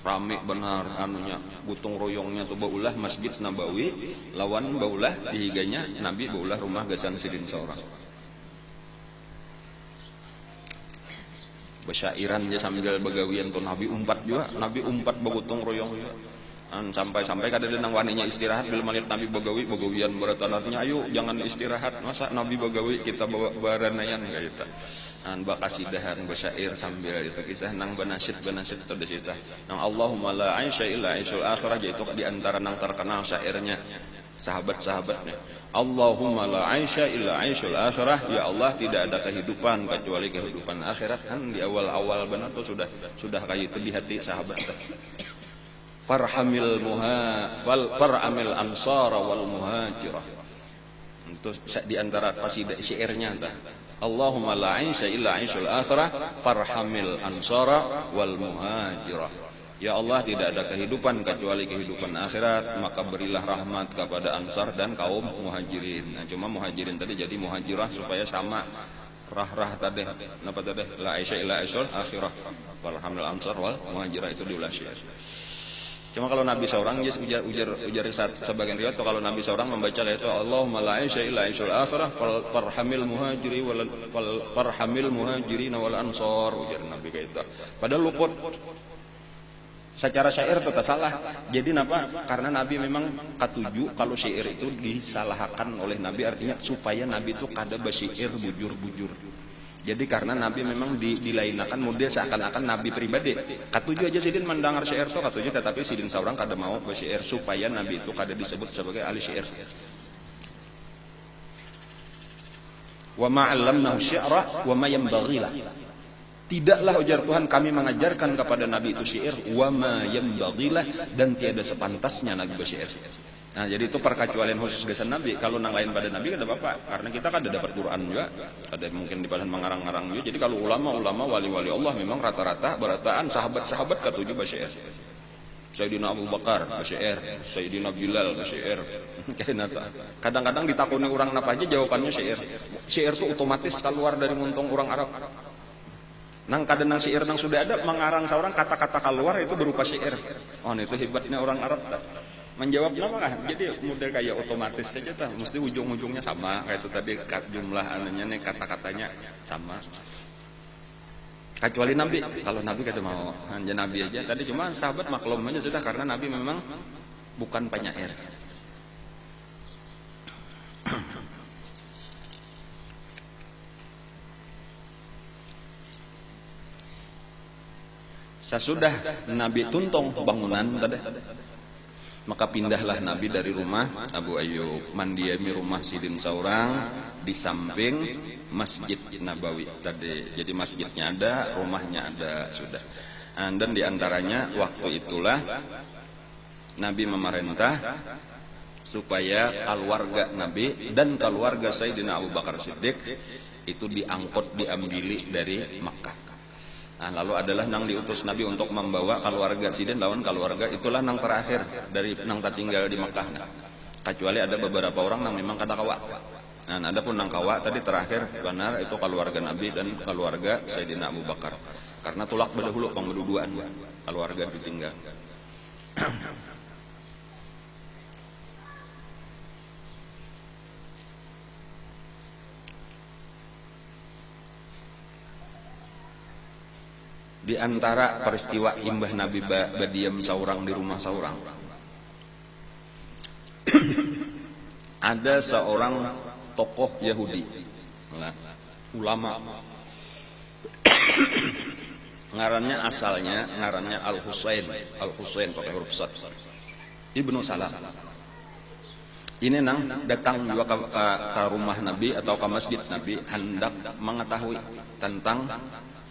Speaker 1: Rame benar anunya gotong royongnya tuh baulah Masjid Nabawi lawan baulah dihiganya Nabi baulah rumah gasan Sidin seorang. Besyairan dia sambil begawian tuh Nabi umpat juga, Nabi umpat begotong royong juga. Sampai kada denang waninya istirahat bila melihat Nabi begawian beratanarnya ayo jangan istirahat masa Nabi begawi kita baranayan kayak gitu. bakasidahan basyair sambil itu kisah nang banasyid atau desita nang Allahumma la aisha illa aisyul akhirah, itu di antara nang terkenal syairnya sahabat-sahabatnya. Allahumma la aisha illa aisyul akhirah, ya Allah tidak ada kehidupan kecuali kehidupan akhirat. Kan di awal-awal benar tuh sudah kayak itu di hati sahabat. Farhamil faramil ansara wal muhajirah. Itu di antara qasidah syairnya dah. Allahumma la aisha illa aisyul akhirah farhamil ansara wal muhajirah. Ya Allah tidak ada kehidupan kecuali kehidupan akhirat, maka berilah rahmat kepada ansar dan kaum muhajirin. Nah, cuma muhajirin tadi jadi muhajirah supaya sama rah tadi. Kenapa tadi? La aisha illa aisyul akhirah farhamil ansar wal muhajirah itu diulas ya. Cuma kalau Nabi seorang ujar sebagian riwayat, kalau Nabi seorang membaca itu Allahumma la aisha illa aisyul akhirah farhamil muhajirin wal ansar, ujar Nabi kayak itu. Padahal luput secara syair itu tak salah. Jadi kenapa? Karena Nabi memang katuju kalau syair itu disalahkan oleh Nabi, artinya supaya Nabi itu kada basyair bujur-bujur. Jadi karena Nabi memang dilainakan model seakan-akan Nabi pribadi. Katuju aja sidin mendengar syair itu katuju, tetapi sidin seorang kada mau basyair supaya Nabi itu kada disebut sebagai ahli syair. Wa ma 'allamnahu syi'ra wa ma yanbaghi lah. Tidaklah ujar Tuhan kami mengajarkan kepada Nabi itu syair, wa ma yanbaghi lah, dan tiada sepantasnya Nabi basyair. Nah, jadi itu perkecualian khusus gesan Nabi. Kalau nang lain pada Nabi kan ada apa? Karena kita kan ada dapat Quran juga, ada mungkin di badan mengarang-ngarang juga. Jadi kalau ulama-ulama wali-wali Allah memang rata-rata berataan sahabat-sahabat katuju basyair. Sayyidina Abu Bakar basyair, Sayyidina Bilal basyair. Kadang-kadang ditakuni orang apa aja jawabannya syair. Syair itu otomatis keluar dari muntung orang Arab. Nang kadang nang syair nang sudah ada mengarang seorang kata-kata keluar itu berupa syair. Oh, itu hebatnya orang Arab. Menjawab apa kan? Jadi model kayak otomatis saja tah, mesti ujung-ujungnya sama kayak itu tadi, jumlah anunya nih kata-katanya sama. Kecuali Nabi, kalau Nabi kada mau, hanya Nabi aja. Tadi cuma sahabat maklum aja sudah karena Nabi memang bukan penyair. Sesudah Nabi tuntung bangunan tadi, maka pindahlah Nabi dari rumah Abu Ayyub, mandiami rumah sidin seorang di samping Masjid Nabawi tadi. Jadi masjidnya ada, rumahnya ada sudah. Dan diantaranya waktu itulah Nabi memerintah supaya keluarga Nabi dan keluarga Sayyidina Abu Bakar Siddiq itu diangkut, diambili dari Makkah. Nah, lalu adalah nang diutus Nabi untuk membawa keluarga sidin lawan keluarga itulah nang terakhir dari nang tinggal di Makkah. Nah, kecuali ada beberapa orang nang memang kada kawa. Nah, ada pun nang kawa tadi terakhir benar itu keluarga Nabi dan keluarga Sayyidina Abu Bakar. Karena tulak berdahulu pengbeduduan keluarga ditinggal. Di antara peristiwa imbah Nabi badiam saurang di rumah saurang, ada seorang tokoh Yahudi, ulama, ngarannya Al-Husain pakai huruf sad, Ibnu Salam. Ini nang datang juga ke rumah Nabi atau ke masjid Nabi hendak mengetahui tentang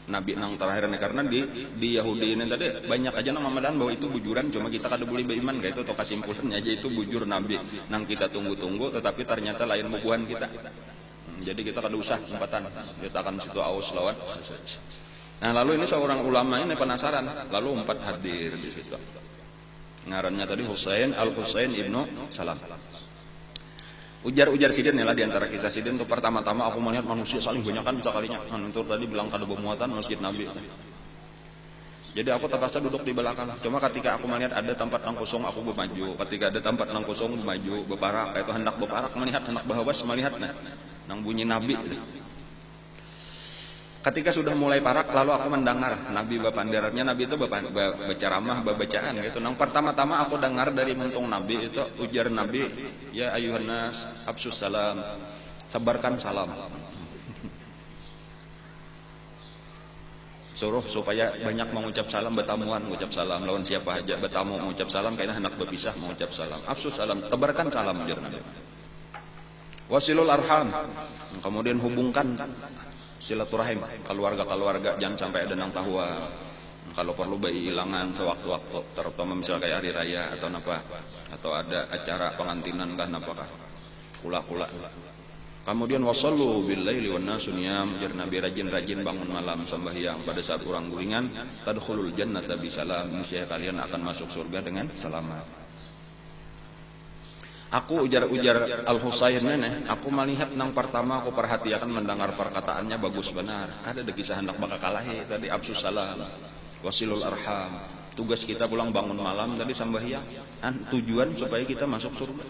Speaker 1: Nabi nang terakhir nih, karena di Yahudi ini tadi banyak aja nang mamadan bahwa itu bujuran, cuma kita kada boleh beriman kayak itu, atau kesimpulannya aja itu bujur Nabi nang kita tunggu-tunggu, tetapi ternyata lain bukuan kita. Jadi kita kada usah kesempatan, kita akan situ aus lawan. Nah, lalu ini seorang ulama ini penasaran, lalu hadir di situ. Ngarannya tadi Al-Husain Ibnu Salam. Ujar sidin lah, diantara kisah sidin itu pertama-tama aku melihat manusia saling banyakan sekalinya. Itu tadi bilang kada bermuatan masjid Nabi. Jadi aku terpaksa duduk di belakang. Cuma ketika aku melihat ada tempat nang kosong aku bermaju. Ketika ada tempat nang kosong bermaju, berparak. Itu hendak berparak melihat, hendak bahawas melihat nang bunyi Nabi. Ketika sudah mulai parak, lalu aku mendengar Nabi bapandarannya, Nabi itu berceramah, bacaan gitu. Nang pertama-tama aku dengar dari muntung Nabi itu ujar Nabi, ya ayuhan nas, absus salam, sebarkan salam. suruh supaya banyak mengucap salam, betamuan mengucap salam lawan siapa aja, betamu mengucap salam kayaknya hendak berpisah mengucap salam, afsus salam, tebarkan salam jar Nabi. Wasilul arham, kemudian hubungkan silaturahim keluarga-keluarga, jangan sampai ada nang tahua. Kalau perlu bayi ilangan sewaktu-waktu, terutama misalnya kayak hari raya atau apa, atau ada acara pengantinan kan apakah kula-kula. Kemudian wasallu bil laili wan nasu niyam, jar Nabi rajin-rajin bangun malam sembahyang pada saat orang guringan, tadkhulul jannata bisalam, niscaya kalian akan masuk surga dengan selamat. Aku ujar Al-Husain nene, aku melihat nang pertama aku perhatikan mendengar perkataannya bagus benar. Ada kisah hendak bakal kalahi tadi absus salam, wasilul arham. Tugas kita pulang bangun malam tadi sambahyang. Tujuan supaya kita masuk surga.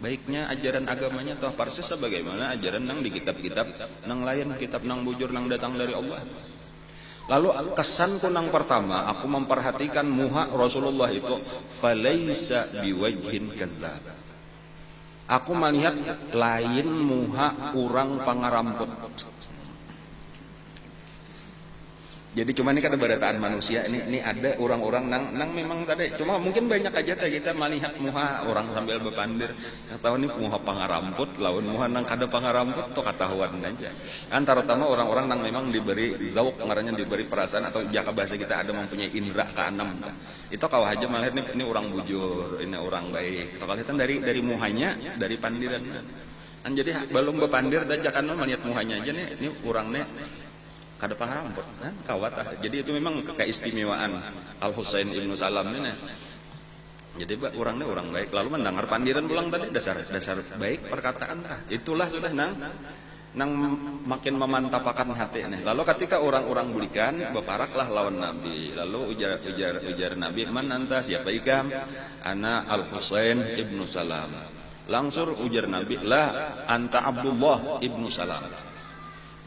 Speaker 1: Baiknya ajaran agamanya toh persis sebagaimana ajaran nang di kitab-kitab nang lain, kitab nang bujur nang datang dari Allah. Lalu kesanku nang pertama, aku memperhatikan muha Rasulullah itu falaisa biwajhin kadzdzab. Aku melihat lain muha orang pangaramput. Jadi cuma ini kan berataan manusia, ini ada orang-orang nang memang tadi, cuma mungkin banyak aja kita melihat muha orang sambil berpandir. Tahu nih muha pangaramput, lawan muha nang kada pangaramput tuh ketahuan aja. Antara utama orang-orang nang memang diberi zauk, ngarannya diberi perasaan atau jaka bahasa kita ada mempunyai indra keenam. Itu kau aja melihat ini orang bujur, ini orang baik. Kalau kelihatan dari muhanya, dari pandiran. Kan jadi belum berpandir dan jangan melihat muhanya aja nih, ini orangnya kada pangaramput kan kawat. Jadi itu memang keistimewaan Al-Husain ibnu Salam ini. Jadi orangnya orang baik, lalu mendengar pandiran pulang tadi dasar baik perkataan itulah sudah nang makin memantapakan hati nih. Lalu ketika orang-orang bulikan beparaklah lawan Nabi, lalu ujar Nabi, man anta, siapa ikam? Ana Al-Husain ibnu Salam. Langsung ujar Nabi, la anta Abdullah ibnu Salam.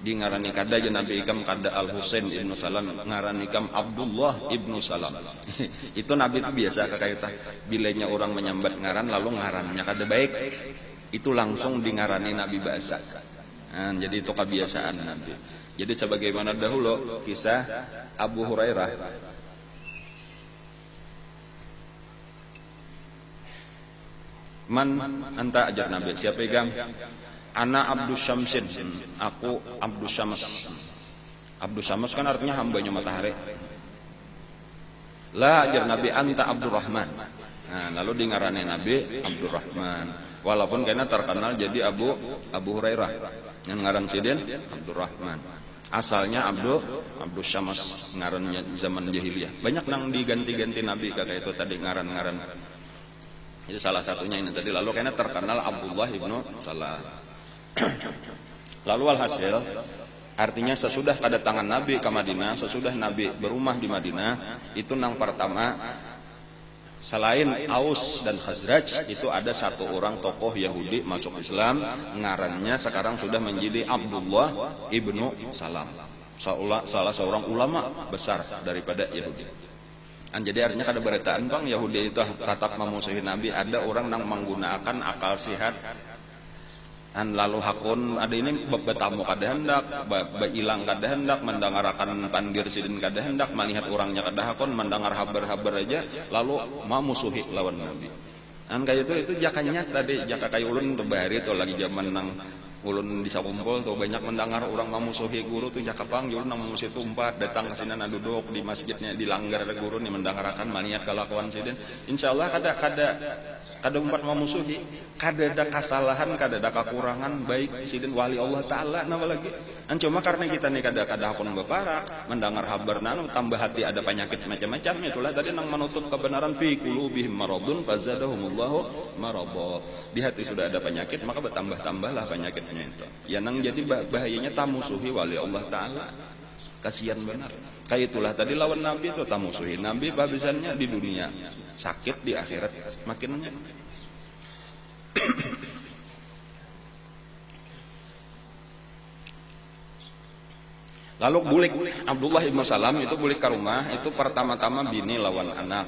Speaker 1: Di ngarani kada aja Nabi ikam kada Al-Husain ibnu Salam, ngarani ikam Abdullah ibnu Salam. Itu Nabi itu biasa kakak bilanya orang menyambat ngaran lalu ngarannya kada baik, itu langsung di ngarani Nabi bahasa. Nah, jadi itu kebiasaan Nabi. Jadi sebagaimana dahulu kisah Abu Hurairah. Man anta ajar Nabi, siapa ikam? Ana Abdus Syamsin, aku Abdus Syams. Abdus Syams kan artinya hambanya matahari. La ajar Nabi anta Abdurrahman. Nah, lalu di ngarane Nabi Abdurrahman. Walaupun karena terkenal jadi Abu Hurairah. Yang ngaran sidin Abdurrahman. Asalnya Abdus Syams, ngarannya zaman jahiliyah. Banyak nang diganti-ganti Nabi kakak itu tadi ngaran-ngaran. Itu salah satunya ini tadi. Lalu karena terkenal Abdullah ibnu Salam. Lalu alhasil artinya sesudah kedatangan Nabi ke Madinah, sesudah Nabi berumah di Madinah, itu nang pertama selain Aus dan Khazraj itu ada satu orang tokoh Yahudi masuk Islam, ngarannya sekarang sudah menjadi Abdullah ibnu Salam, salah seorang ulama besar daripada Yahudi. Jadi artinya kada beritaan bang Yahudi itu tatap memusuhi Nabi, ada orang yang menggunakan akal sehat. Lalu hakun ada ini betamu kada hendak, ilang kada hendak, mendengarkan pandir sidin kada hendak, melihat orangnya kada hakun, mendengar habar-habar aja, lalu mau musuhi lawan Nabi. Kayak itu jakanya tadi jaka kayak ulun terbahari itu lagi zaman nang ulun bisa kumpul tuh banyak mendengar orang mau musuhi guru tuh jaka pang, ulun nang musuhi itu empat datang ke sini duduk di masjidnya dilanggar guru nih mendengarkan melihat kelakuan sidin. Insyaallah kada umpat memusuhi, kada ada kesalahan, kada ada kekurangan, baik sidin wali Allah Ta'ala nama lagi. Cuma karena kita nih kada hakun beparak, mendengar habar nanu tambah hati ada penyakit macam-macam, itulah tadi nang menutup kebenaran fi qulubihim maradun fazadahumullahu marada. Di hati sudah ada penyakit maka bertambah-tambahlah penyakitnya itu. Ya nang jadi bahayanya tamusuhi wali Allah Ta'ala. Kasihan benar. Kayak itulah tadi lawan Nabi itu tamusuhi. Nabi babisannya di dunia, sakit di akhirat makin. Lalu bulik Abdullah ibnu Salam itu bulik ke rumah, itu pertama-tama bini lawan anak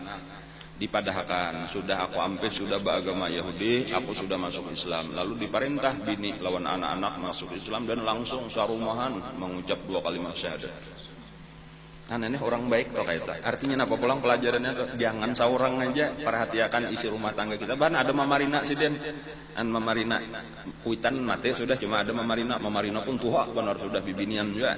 Speaker 1: dipadahkan, sudah aku ampir sudah beragama Yahudi, aku sudah masuk Islam. Lalu diperintah bini lawan anak-anak masuk Islam dan langsung sarumahan mengucap 2 kalimat syahadat. Nah, ini orang baik toh kayak itu. Artinya apa pulang pelajarannya tuh jangan saurang aja, perhatikan isi rumah tangga kita. Bahkan ada mamarina sih den, an mamarina kuitan mate sudah cuma ada mamarina pun tua benar sudah bibinian juga.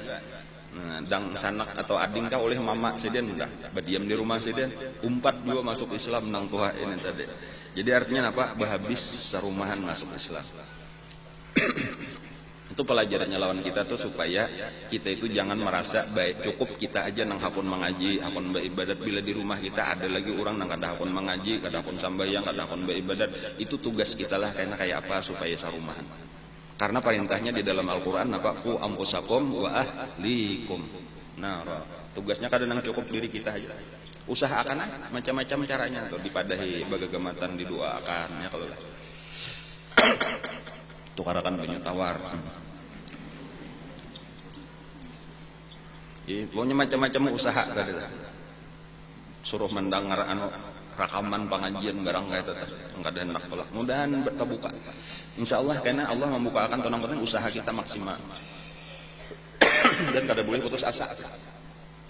Speaker 1: Nah, dang sanak atau ading kah oleh mama sih den udah berdiam di rumah sih den. Umpat juga masuk Islam nang tua ini tadi. Jadi artinya apa? Bahabis sarumahan masuk Islam. Itu pelajarannya lawan kita tuh supaya kita itu jangan merasa baik cukup kita aja nang hakun mengaji, hakun beribadat. Bila di rumah kita ada lagi orang nang kada hakun mengaji, kada hakun sambayang, kada hakun beribadat, itu tugas kita lah karena kayak apa supaya sarumahan. Karena perintahnya di dalam Al-Qur'an apa? Qu anfusakum wa ahlikum. Nah, tugasnya kada nang cukup diri kita aja. Usahakan macam-macam caranya tuh dipadahi bagagamatan didoakan ya kalau lah. Tukarakan banyak tawar. Pokoknya macam-macam usaha kada. Suruh mendengar rakaman pengajian barang kayak itu enggak ada hendak tolak. Mudahan terbuka. Insyaallah karena Allah membukakan tonang-tonang usaha kita maksimal. Dan kada boleh putus asa.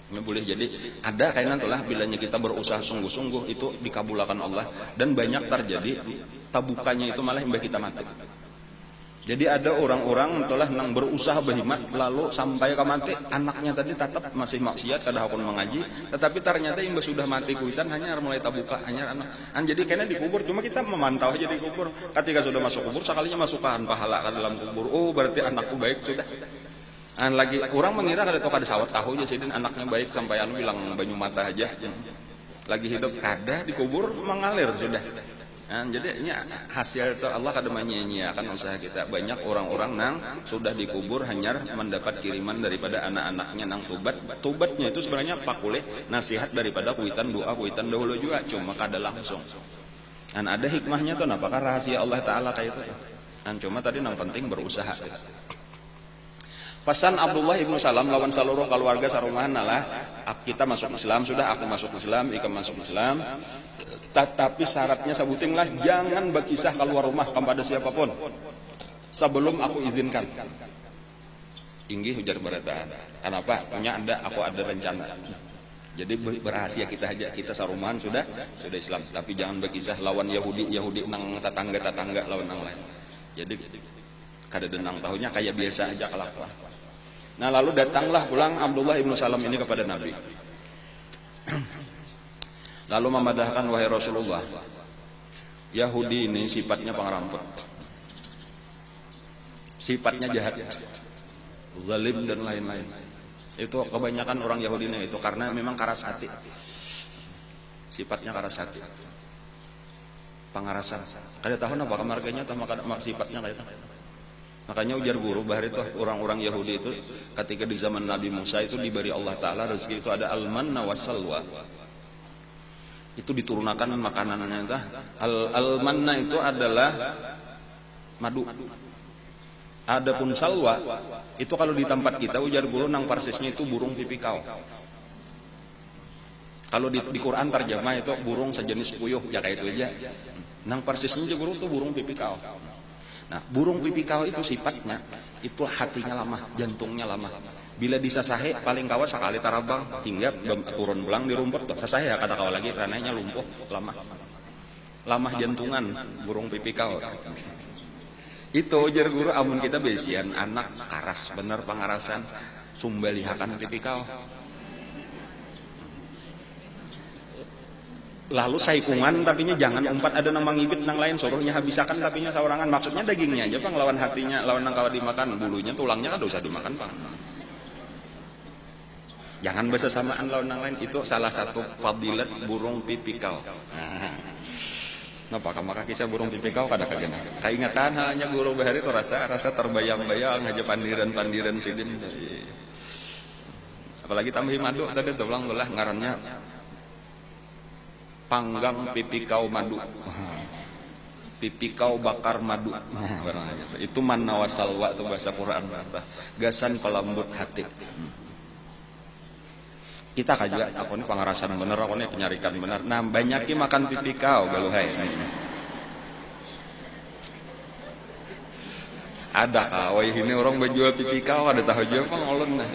Speaker 1: Nggak boleh jadi ada kainan tulah bilanya kita berusaha sungguh-sungguh itu dikabulkan Allah dan banyak terjadi tabukanya itu malah mbah kita mati. Jadi ada orang-orang telah nang berusaha berhikmat lalu sampai ke mati anaknya tadi tetap masih maksiat kada hakun mengaji tetapi ternyata imbas sudah mati kuitan hanya mulai tabuka hanya anak jadi kena dikubur cuma kita memantau aja di kubur ketika sudah masuk kubur sekalinya masukkan pahala ke dalam kubur oh berarti anakku baik sudah lagi orang mengira kada tahu kada sawat tahu aja sih anaknya baik sampai bilang banyu mata aja lagi hidup kada dikubur mengalir sudah. Jadi ini hasil itu Allah kada menyia-nyiakan usaha kita. Banyak orang-orang nang sudah dikubur hanya mendapat kiriman daripada anak-anaknya nang tubat. Tubatnya itu sebenarnya pakule nasihat daripada kuitan doa kuitan dahulu juga cuma kada langsung. Dan ada hikmahnya tuh apakah rahasia Allah Taala kayak itu. Dan cuma tadi nang penting berusaha. Pesan Abdullah ibnu Salam lawan seluruh keluarga sarumahan lah kita masuk Islam sudah aku masuk Islam ikam masuk Islam tetapi syaratnya sebutinglah jangan berkisah keluar rumah kepada siapapun sebelum aku izinkan. Inggih ujar berataan. Kenapa? Punya aku ada rencana. Jadi berhasil kita aja kita sarumahan sudah Islam tapi jangan berkisah lawan Yahudi nang tetangga lawan nang lain. Jadi kada denang tahunya kayak biasa aja kelakuan. Nah lalu datanglah pulang Abdullah ibnu Salam ini kepada Nabi. Lalu memadahkan wahai Rasulullah, Yahudi ini sifatnya pengerampok, sifatnya jahat, zalim dan lain-lain. Itu kebanyakan orang Yahudi ini itu karena memang keras hati, sifatnya keras hati, pengarasan. Kada tahu apa kemarganya atau sifatnya kayak itu. Makanya ujar guru bahar itu orang-orang Yahudi itu ketika di zaman Nabi Musa itu diberi Allah Ta'ala rezeki itu ada al-manna wassalwa. Itu diturunkan makanannya entah. Al-manna itu adalah madu. Adapun salwa itu kalau di tempat kita ujar guru nang parsisnya itu burung pipikau. Kalau di Quran terjemah itu burung sejenis puyuh ya kayak itu aja. Nang parsisnya juga guru tuh burung pipikau. Nah, burung pipikau itu sifatnya itu hatinya lemah, jantungnya lemah. Bila disasahe paling kawas sekali tarabang hingga turun belang di rumput tuh. Sasahe kada kawa lagi rananya lumpuh, lemah. Lemah jantungan burung pipikau. Itu ujar guru amun kita besian anak karas bener pangarasan sumbalihakan pipikau. Lalu saikungan tapinya jangan umpat ada nang mangibit nang lain suruhnya habisakan tapinya saurangan maksudnya dagingnya aja Bang lawan hatinya lawan nang kawa dimakan bulunya tulangnya kan usah dimakan Bang. Jangan bersamaan lawan nang lain itu salah satu fadilat burung pipikau. Napa maka kisah burung pipikau kada kagena. Kaingatan halnya guru bahari itu rasa terbayang-bayang aja pandiran sidin. Apalagi tambahi madu tadi tuh ulang lah ngarannya panggang pipikau madu, pipikau bakar madu, itu manna wasalwa itu bahasa Quran, gasan pelembut hati. Kita kaja, aku ini pangarasan bener, aku ini penyarikan bener. Nah banyaki makan pipikau galuhai. Ada kawai ini orang berjual pipikau ada tahu jual pengolon nah.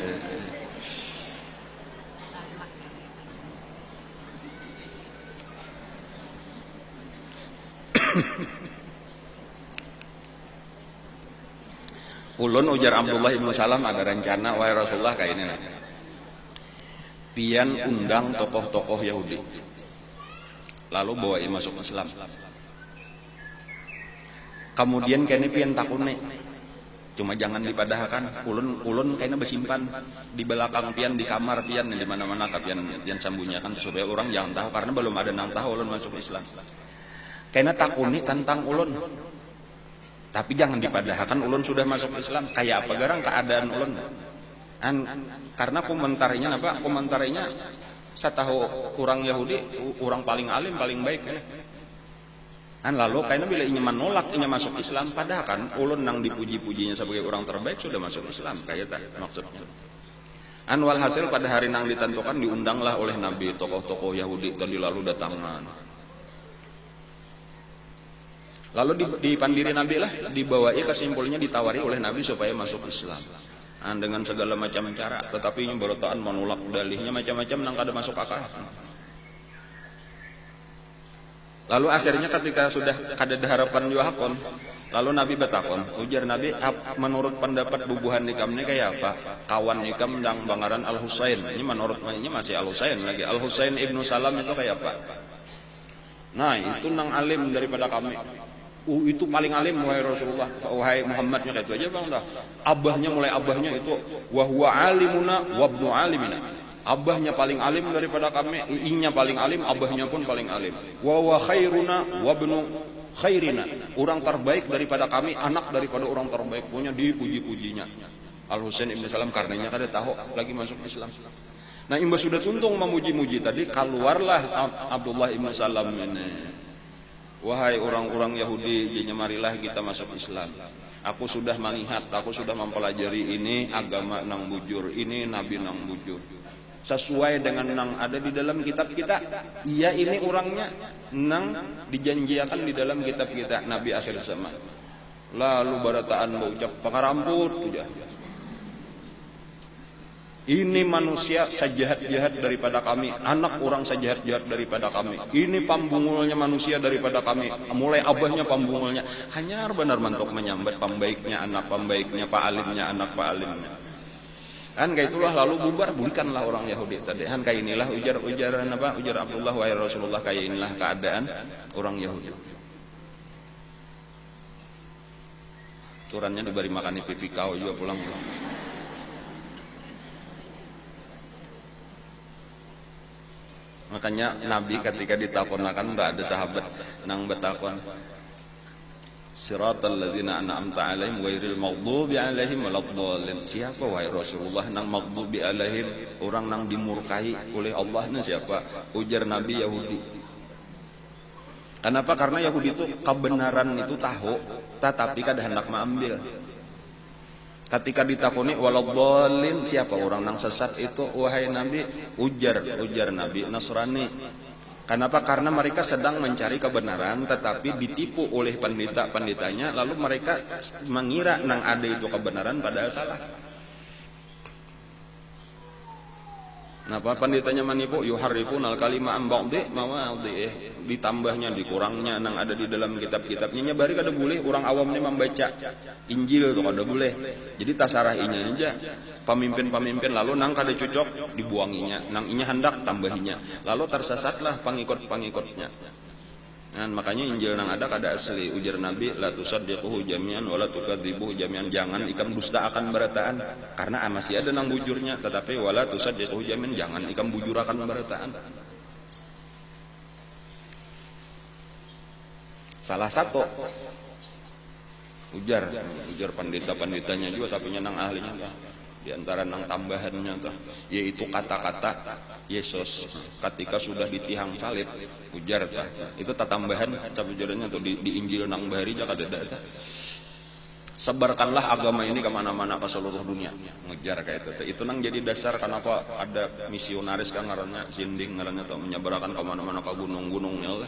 Speaker 1: Ulun ujar Abdullah ibnu Salam ada rencana wahai Rasulullah kayak ini. Pian undang tokoh-tokoh Yahudi. Lalu bawain masuk Islam. Kemudian kene pian takune. Cuma jangan dipadahkan. Ulun kayaknya bersimpan di belakang pian di kamar pian di mana-mana pian sambunyikan supaya orang jangan tahu karena belum ada nang tahu ulun masuk Islam. Kayaknya takuni tentang ulun. Tapi jangan dipadahkan ulun sudah masuk Islam. Kayak apa garang keadaan ulun? Karena komentarinya apa? Komentarinya saya tahu orang Yahudi, orang paling alim, paling baik. Lalu kayaknya bila inya menolak, inya masuk Islam, padahal kan ulun nang dipuji-pujinya sebagai orang terbaik sudah masuk Islam. Kayak tak maksudnya. Walhasil pada hari nang ditentukan diundanglah oleh Nabi tokoh-tokoh Yahudi tadi lalu datangan. Lalu dipandiri Nabi lah, dibawai kesimpulannya ditawari oleh Nabi supaya masuk Islam. Dengan segala macam cara, tetapi yang berotaan menolak dalihnya macam-macam nang kada masuk akal. Lalu akhirnya ketika sudah kada ada harapan juahakon, lalu Nabi betakon, ujar Nabi, menurut pendapat bubuhan ikam ini kayak apa? Kawan ikam yang bangaran Al-Husain, ini menurut ini masih Al-Husain lagi. Al-Husain ibnu Salam itu kayak apa? Nah itu nang alim daripada kami. Itu paling alim wahai Rasulullah, wahai Muhammadnya kayak itu aja bang dah. Abahnya mulai abahnya itu wahwa alimuna wabnu alimina. Abahnya paling alim daripada kami, inya paling alim, abahnya pun paling alim. Wa khairuna wabnu khairina. Orang terbaik daripada kami, anak daripada orang terbaik, punya dipuji-pujinya. Al-Husain ibn Salam karenanya kada tahu lagi masuk Islam. Nah, imbas sudah tuntung memuji-muji tadi, keluarlah Abdullah ibn Salam ini. Wahai orang-orang Yahudi, marilah kita masuk Islam. Aku sudah melihat, aku sudah mempelajari ini agama nang bujur, ini nabi nang bujur. Sesuai dengan nang ada di dalam kitab kita. Iya ini orangnya nang dijanjikan di dalam kitab kita, nabi akhir zaman. Lalu barataan berucap pakaramput udah. Ini manusia sejahat-jahat daripada kami, anak orang sejahat-jahat daripada kami. Ini pambungulnya manusia daripada kami, mulai abahnya pambungulnya. Hanya benar mentok menyambat pembaiknya anak pembaiknya, pak alimnya anak pak alimnya. Kan kayak itulah lalu bubar bulikanlah orang Yahudi tadi. Kan kayak inilah ujar Abdullah wahai Rasulullah, kayak inilah keadaan orang Yahudi. Turannya diberi makan pipi kau juga pulang. Makanya Nabi ketika ditakonakan tak ada sahabat nang betakon siratal ladzina an'amta 'alaihim ghairil maghdubi 'alaihim waladdallin. Siapa wahai Rasulullah nang maghdubi 'alaihim, orang nang dimurkai oleh Allah ni siapa? Ujar Nabi Yahudi. Kenapa? Karena Yahudi itu kebenaran itu tahu tetapi kada hendak mengambil. Ketika ditakuni waladdallin, siapa orang nang sesat itu wahai Nabi? Ujar Nabi Nasrani. Kenapa? Karena mereka sedang mencari kebenaran tetapi ditipu oleh pendeta-pendetanya, lalu mereka mengira nang ada itu kebenaran padahal salah. Napa pendetanya menipu? Yuharrifuna al-kalima an ba'dhi mawadhi'ih, ditambahnya dikurangnya nang ada di dalam kitab-kitabnya. Bari kada boleh orang awam ini membaca Injil tuh kada boleh. Jadi tasarah inya aja pemimpin-pemimpin lalu nang kada cocok dibuanginya, nang inya hendak tambahinya. Lalu tersesatlah pengikut-pengikutnya. Nah, makanya Injil nang ada kada asli. Ujar Nabi la tusaddiquhu jami'an wa la tukadzibuhu jami'an. Jangan ikam dusta akan berataan karena masih ada nang bujurnya, tetapi wala tusaddiquhu jami'an, jangan ikam bujur akan berataan. Salah satu ujar pendeta-pendetanya juga tapi nang ahlinya tuh. Di antara nang tambahannya tuh yaitu kata-kata Yesus ketika sudah ditihang salib, ujar tuh. Itu tambahan tabujurannya tuh di Injil nang bahari aja kada ada. Sebarkanlah agama ini kemana-mana ke seluruh dunia. Ngejar kayak itu. Itu nang jadi dasar kenapa ada misionaris kan ngarannya sinding ngarannya tuh menyebarkan kemana-mana ke gunung-gunungnya.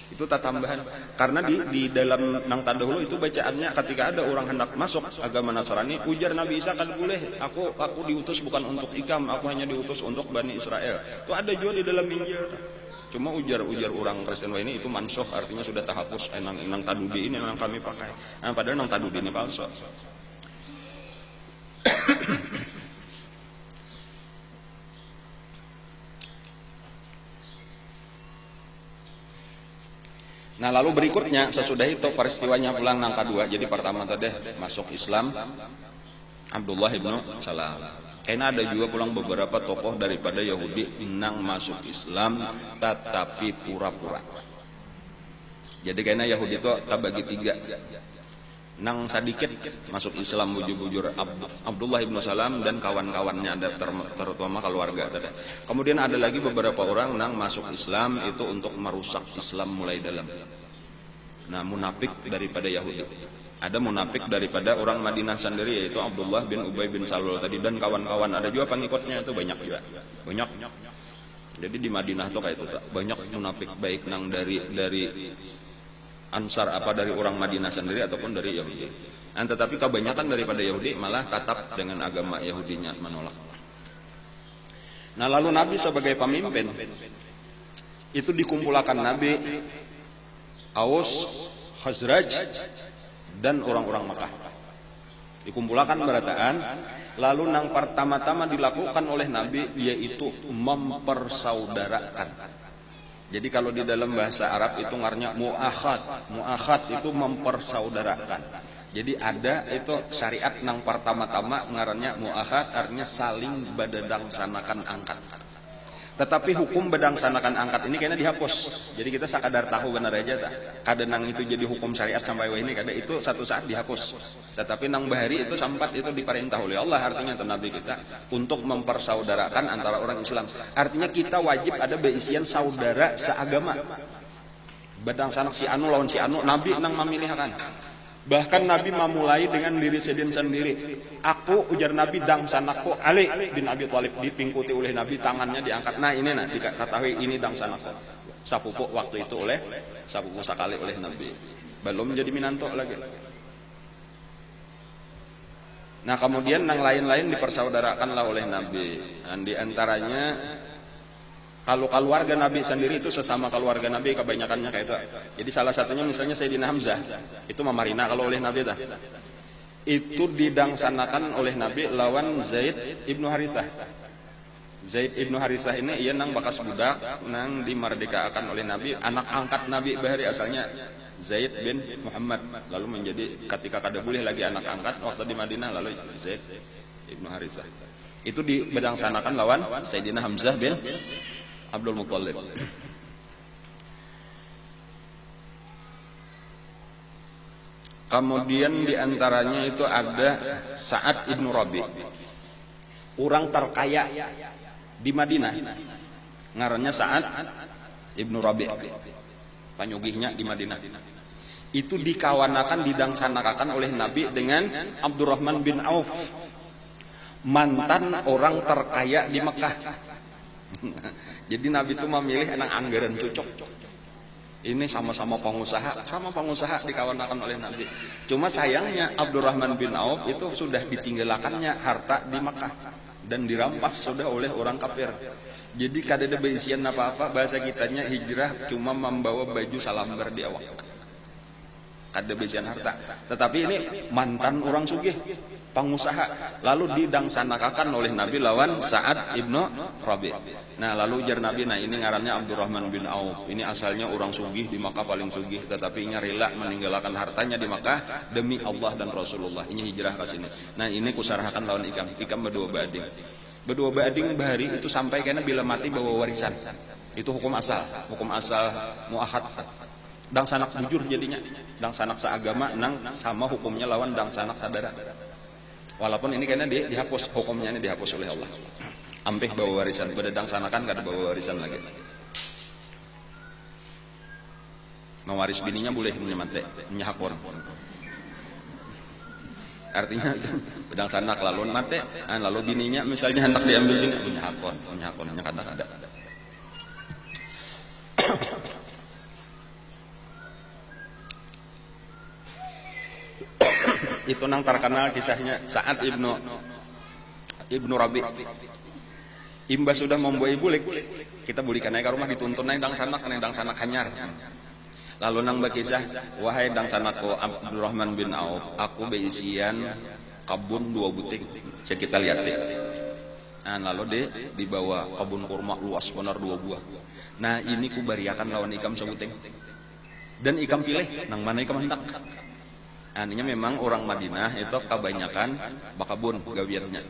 Speaker 1: Itu tambahan karena di dalam nang tandahulu itu bacaannya ketika ada orang hendak masuk agama Nasrani, ujar Nabi Isa kan boleh, aku diutus bukan untuk ikam, aku hanya diutus untuk Bani Israel. Itu ada juga di dalam Injil. Cuma ujar-ujar orang Kristen ini itu mansuh, artinya sudah terhapus. Nang tadudi ini yang kami pakai. Padahal nang tadudi ini palsu. Nah lalu berikutnya sesudah itu peristiwanya pulang nang kedua. Jadi pertama tadi masuk Islam Abdullah ibnu Salam. Karena ada juga pulang beberapa tokoh daripada Yahudi nang masuk Islam tetapi pura-pura. Jadi karena Yahudi itu tak bagi tiga. Nang sedikit masuk Islam bujur-bujur Abdullah ibnu Salam dan kawan-kawannya, ada terutama keluarga tadi. Kemudian ada lagi beberapa orang nang masuk Islam itu untuk merusak Islam mulai dalam. Nah munafik daripada Yahudi. Ada munafik daripada orang Madinah sendiri, yaitu Abdullah bin Ubay bin Salul tadi dan kawan-kawan. Ada juga pengikutnya itu banyak juga. Banyak. Jadi di Madinah tuh kayak itu banyak munafik, baik nang dari Ansar apa dari orang Madinah sendiri ataupun dari Yahudi. Tetapi kebanyakan daripada Yahudi malah tetap dengan agama Yahudinya, menolak. Nah lalu Nabi sebagai pemimpin itu dikumpulkan Nabi, Aus, Khazraj dan orang-orang Makkah. Dikumpulkan berataan, lalu nang pertama-tama dilakukan oleh Nabi yaitu mempersaudarakan. Jadi kalau di dalam bahasa Arab itu ngarnya mu'akhad. Mu'akhad itu mempersaudarakan. Jadi ada itu syariat nang pertama-tama ngarannya mu'akhad, artinya saling badangsanakan angkat. Tetapi hukum badangsanakan angkat ini kayaknya dihapus. Jadi kita sekadar tahu benar aja tak. Kada nang itu jadi hukum syariat sampai ini kada itu satu saat dihapus. Tetapi nang bahari itu sampat itu diperintah oleh Allah, artinya itu Nabi kita untuk mempersaudarakan antara orang Islam. Artinya kita wajib ada beisian saudara seagama. Badangsanak si anu lawan si anu, Nabi nang memilihkan. Bahkan Nabi memulai dengan diri sendiri. Aku, ujar Nabi, dangsanakku Ali bin Abi Thalib, dipingkuti oleh Nabi, tangannya diangkat. Nah ini diketahui ini dangsanakku. Sapupuk waktu itu oleh sapupuk sekali oleh Nabi. Belum menjadi minanto lagi. Nah kemudian yang lain-lain dipersaudarakanlah oleh Nabi. Dan diantaranya kalau keluarga Nabi sendiri itu sesama keluarga Nabi kebanyakannya kayak itu. Jadi salah satunya misalnya Sayyidina Hamzah, itu memarina kalau oleh Nabi itu didangsanakan oleh Nabi lawan Zaid ibnu Harithah. Zaid ibnu Harithah ini ia nang bakas budak nang dimerdekakan oleh Nabi, anak angkat Nabi bahari asalnya Zaid bin Muhammad, lalu menjadi ketika kada boleh lagi anak angkat waktu di Madinah, lalu Zaid ibnu Harithah. Itu didangsanakan lawan Sayyidina Hamzah bin Abdul Muttalib. Kemudian diantaranya itu ada Sa'ad ibnu Rabi, orang terkaya di Madinah, ngarannya Sa'ad ibnu Rabi, panyugihnya di Madinah. Itu dikawanakan didangsanakan oleh Nabi dengan Abdurrahman bin Auf, mantan orang terkaya di Mekah. Jadi Nabi itu memilih enang anggaran cocok. Ini sama-sama pengusaha dikawanakan oleh Nabi. Cuma sayangnya Abdurrahman bin Auf itu sudah ditinggalkannya harta di Makkah dan dirampas sudah oleh orang kafir. Jadi kada ada beisian apa-apa, bahasa kitanya hijrah cuma membawa baju salambar di awak. Kada beisian harta. Tetapi ini mantan orang sugih, pengusaha, lalu didangsanakan oleh Nabi lawan Sa'ad ibnu Rabi. Nah lalu ujar Nabi, nah ini ngarannya Abdurrahman bin Auf, ini asalnya orang sugih di Makkah paling sugih, tetapi ini rela meninggalkan hartanya di Makkah demi Allah dan Rasulullah, ini hijrah ke sini. Nah ini kusarahakan lawan ikam berdua bading bahari itu sampai karena bila mati bawa warisan. Itu hukum asal mu'ahad. Dang sanak bujur jadinya, dang sanak seagama nang sama hukumnya lawan dang sanak sadara. Walaupun ini karena dihapus, hukumnya ini dihapus oleh Allah. Ampih bawa warisan, berdang sanakan kada bawa warisan lagi. Mewaris bininya boleh menyahak orang. Artinya berdang sanak lalu mate, lalu bininya misalnya hendak diambil bini menyahak orangnya kada. Itu nang terkenal kisahnya Sa'ad ibnu Rabi. Imbas sudah membuai bulik, kita bulikan naik ke rumah dituntun naik dang sanak hanyar. Lalu nang berkisah, wahai dang sanakku Abdurrahman bin Auf, aku beisian kebun 2 butik. Saya kita lihat deh. Nah, lalu dibawa kebun kurma luas benar 2 buah. Nah, ini ku bariakan lawan ikam sebuting. Dan ikam pilih nang mana ikam hendak. Aninya memang orang Madinah itu kebanyakan bakabun gawiannya.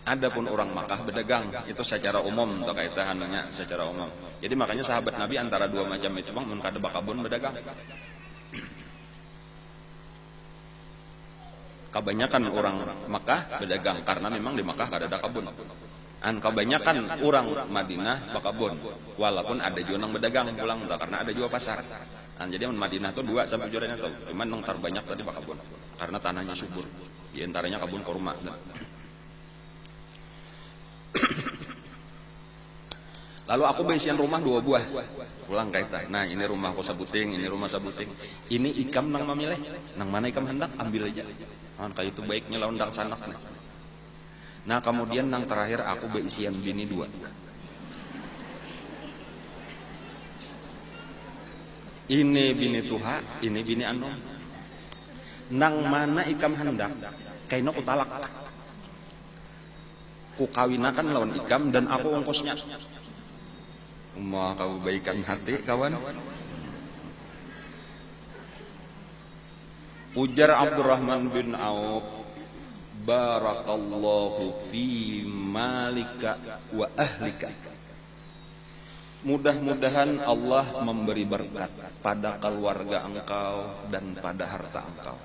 Speaker 1: Adapun orang Makkah berdagang itu secara umum atau kaitan anunya secara umum. Jadi makanya sahabat Nabi antara 2 macam itu bang mun kada bakabun berdagang. Kebanyakan orang Makkah berdagang karena memang di Makkah kada ada kebun. Kebanyakan orang Madinah bakabun walaupun ada juga yang berdagang pulang karena ada juga pasar. Jadi Madinah tuh 2 sampai jurenya tuh. Cuman yang terbanyak tadi bakabun karena tanahnya subur. Di antaranya kebun kurma. Lalu aku beisian rumah 2 buah. Pulang kaitan. Nah, ini rumah aku sabuting, ini rumah sabuting. Ini ikam nang memilih. Nang mana ikam hendak ambil aja. Kayak itu baiknya lawan dang sanak. Nah, kemudian nang terakhir aku beisian bini 2. Ini bini tuha, ini bini anom. Nang mana ikam hendak, kayaknya aku talak. Ku kawinakan lawan ikam dan aku ongkosnya. Kau baikan hati kawan. Ujar Abdurrahman bin Auf, barakallahu fi malika wa ahlika. Mudah-mudahan Allah memberi berkat pada keluarga engkau dan pada harta engkau.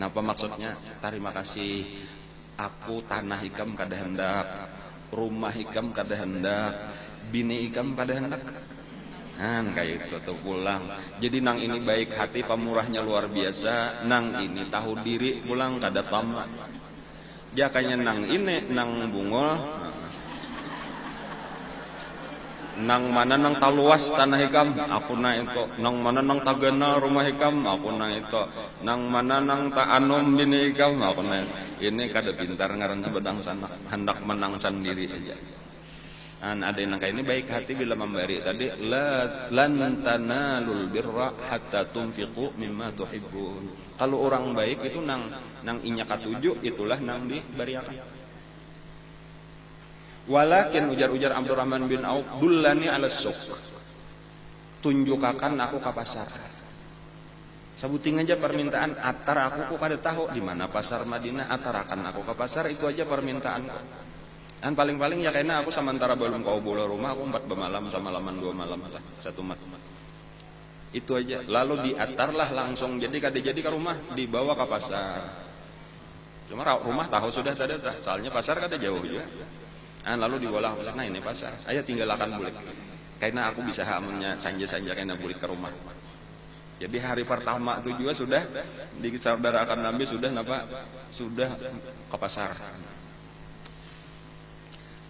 Speaker 1: Nah, apa maksudnya? Terima kasih. Aku tanah ikam kada hendak, rumah ikam kada hendak, bini ikam kada hendak. Kayak itu tuh pulang. Jadi nang ini baik hati pemurahnya luar biasa. Nang ini tahu diri pulang kada tamak. Jakanya nang ini nang bungol. Nang mana nang taluas tanah ikam, aku na itu. Nang mana nang tagana rumah ikam, aku na itu. Nang mana nang ta'anom bini ikam, aku na itu. Ini kada pintar ngaranna bedang sanak, hendak menang sendiri aja. Ada yang nangka ini baik hati bila memberi tadi lan tanalul birra hatta tunfiqu mimma tuhibbun. Kalau orang baik itu nang inya katuju itulah nang diberiakan. Walakin ujar Abdurrahman bin Auf, dullani ala suq. Tunjukakan aku ke pasar. Sebuting aja permintaan atar aku kada tahu di mana pasar Madinah, atarakan aku ke pasar, itu aja permintaanku. Dan paling-paling ya kayaknya aku sementara belum kau bola rumah, aku 4 bermalam sama laman 2 malam lah, 1 mat. Itu aja. Lalu diatarlah langsung, jadi kada jadi ke rumah, dibawa ke pasar. Cuma rumah tahu sudah tadi, soalnya pasar kada jauh juga. Lalu dibawa ke pasar. Nah, ini pasar. Saya tinggal akan bulik. Karena aku bisa hamunya sanja-sanja karena bulik ke rumah. Jadi hari pertama itu juga sudah disaudarakan Nabi sudah ke pasar.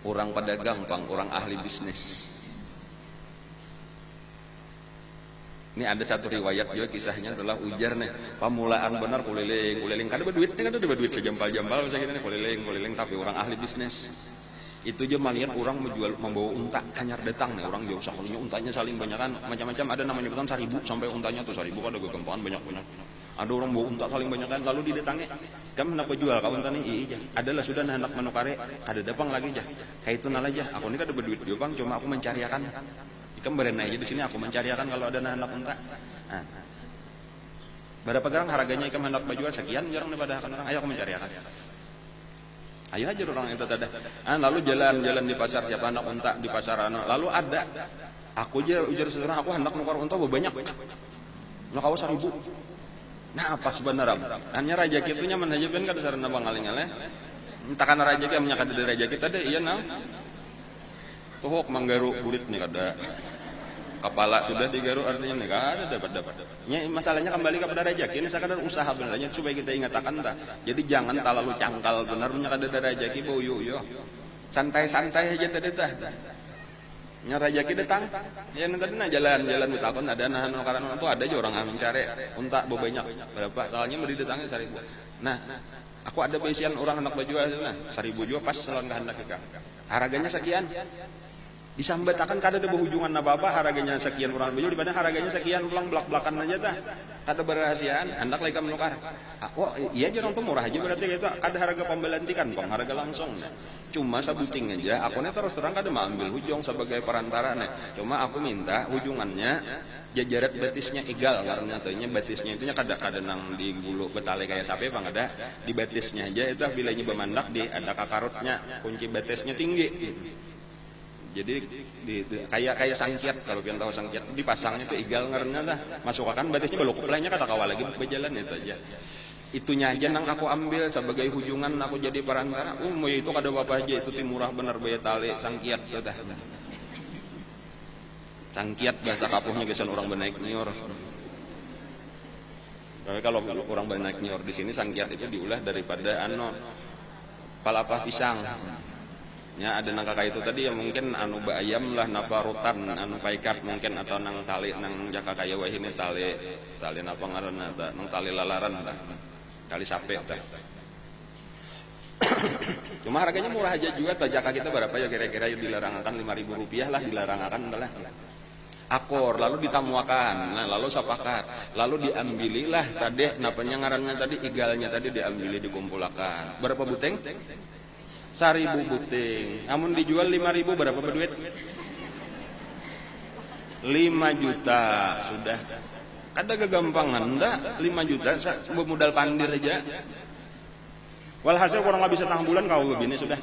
Speaker 1: Orang pedagang, orang ahli bisnis. Ini ada satu riwayat juga kisahnya adalah ujar nih, pamulaan benar kuliling kada berduit, kada ada berduit sejampal-jampal misalnya kuliling tapi orang ahli bisnis. Itu aja malian orang membawa unta hanyar datang nih, orang jauh sakalinya untanya saling banyakan macam-macam, ada namanya betul 1000 sampai untanya tuh 1000 kada gegempangan banyak. Ada orang bawa unta saling banyakan lalu didatangi, "Kamu hendak jual ka unta nih?" "Iya." "Adalah sudah hendak menukare, kada dapang lagi jah." "Kayak itu nal aja, aku ini kada berduit juga Bang, cuma aku mencariakan." "Ikam berenai aja di sini, aku mencariakan kalau ada hendak unta." Berapa gerang harganya ikam hendak jual? Sekian jarang daripada akan orang. "Ayo aku mencariakan." Ayo aja orang itu tadi. Lalu jalan di pasar siapa anak unta di pasar lalu ada. Aku aja ujar saudara aku hendak nukar unta banyak. Nak kau 1000. Nah apa sebenarnya? Hanya raja kitunya menhajaban kada sarana bangaling-aleh. Entahkan raja kita menyakad dari raja kita deh iya nah. Tuhok manggaru burit nih kada. Kepala sudah digaru artinya nih kada dapat. Masalahnya kembali kepada rezeki. Ini sekadar usaha benernya supaya kita ingatkan dah. Jadi jangan terlalu cangkal benar punya kada ada rezeki boyo yo. Santai-santai aja tadi tah. Nya rezeki datang. Ya nanti na jalan-jalan ditakon ada nah karena itu ada aja orang mencari unta banyak berapa soalnya beri datangnya 1000. Nah, aku ada besian orang anak baju nah 1000 juga pas selon kehendak kita. harganya sekian. Disambat akan kada ada berhubungan apa-apa, harganya sekian orang baju dibanding harganya sekian pulang belak-belakan aja tah. Kada berahasiaan, hendak lagi menukar. Oh iya aja nonton murah aja berarti gitu. Kada harga pembelantikan, Bang, harga langsung. Cuma sabuting aja, aku nih terus terang kada mau ambil hujung sebagai perantara nih. Cuma aku minta hujungannya jajaret betisnya egal karena tanya betisnya itu kada nang di bulu betale kayak sapi bang, ada di betisnya aja itu bilanya bemandak di ada kakarutnya kunci betisnya tinggi. Jadi kayak sangkiat, kalau kalian tahu sangkiat dipasangnya itu egal karena dah masuk akan betisnya belok lainnya kata kawal lagi berjalan itu aja. Itunya aja nang aku ambil sebagai hujungan aku jadi perantara. Itu kada apa aja itu timurah bener baya tali sangkiat itu dah. Sangkiat bahasa kapuhnya gesan orang benaik nior. Tapi kalau orang benaik nior di sini sangkiat itu diulah daripada palapa pisang. Ya ada nang kakak itu tadi yang mungkin bayam lah naparutan paikat mungkin atau nang tali nang jaka kaya wah ini tali napa ngaranna nang tali lalaran tali sape tah. Cuma harganya murah aja juga tah jaka kita berapa ya kira-kira dilarangakan Rp5.000 lah dilarangakan adalah. Akor lalu ditamuakan, nah lalu sepakat, lalu diambililah tadi napanya ngarannya tadi igalnya tadi diambili dikumpulkan. Berapa buteng? 1.000 buting. Namun dijual 5.000 berapa berduit? 5 juta sudah. Ada kegampangan enggak? 5 juta modal pandir aja. Walhasil kurang lebih setengah bulan kau begini sudah.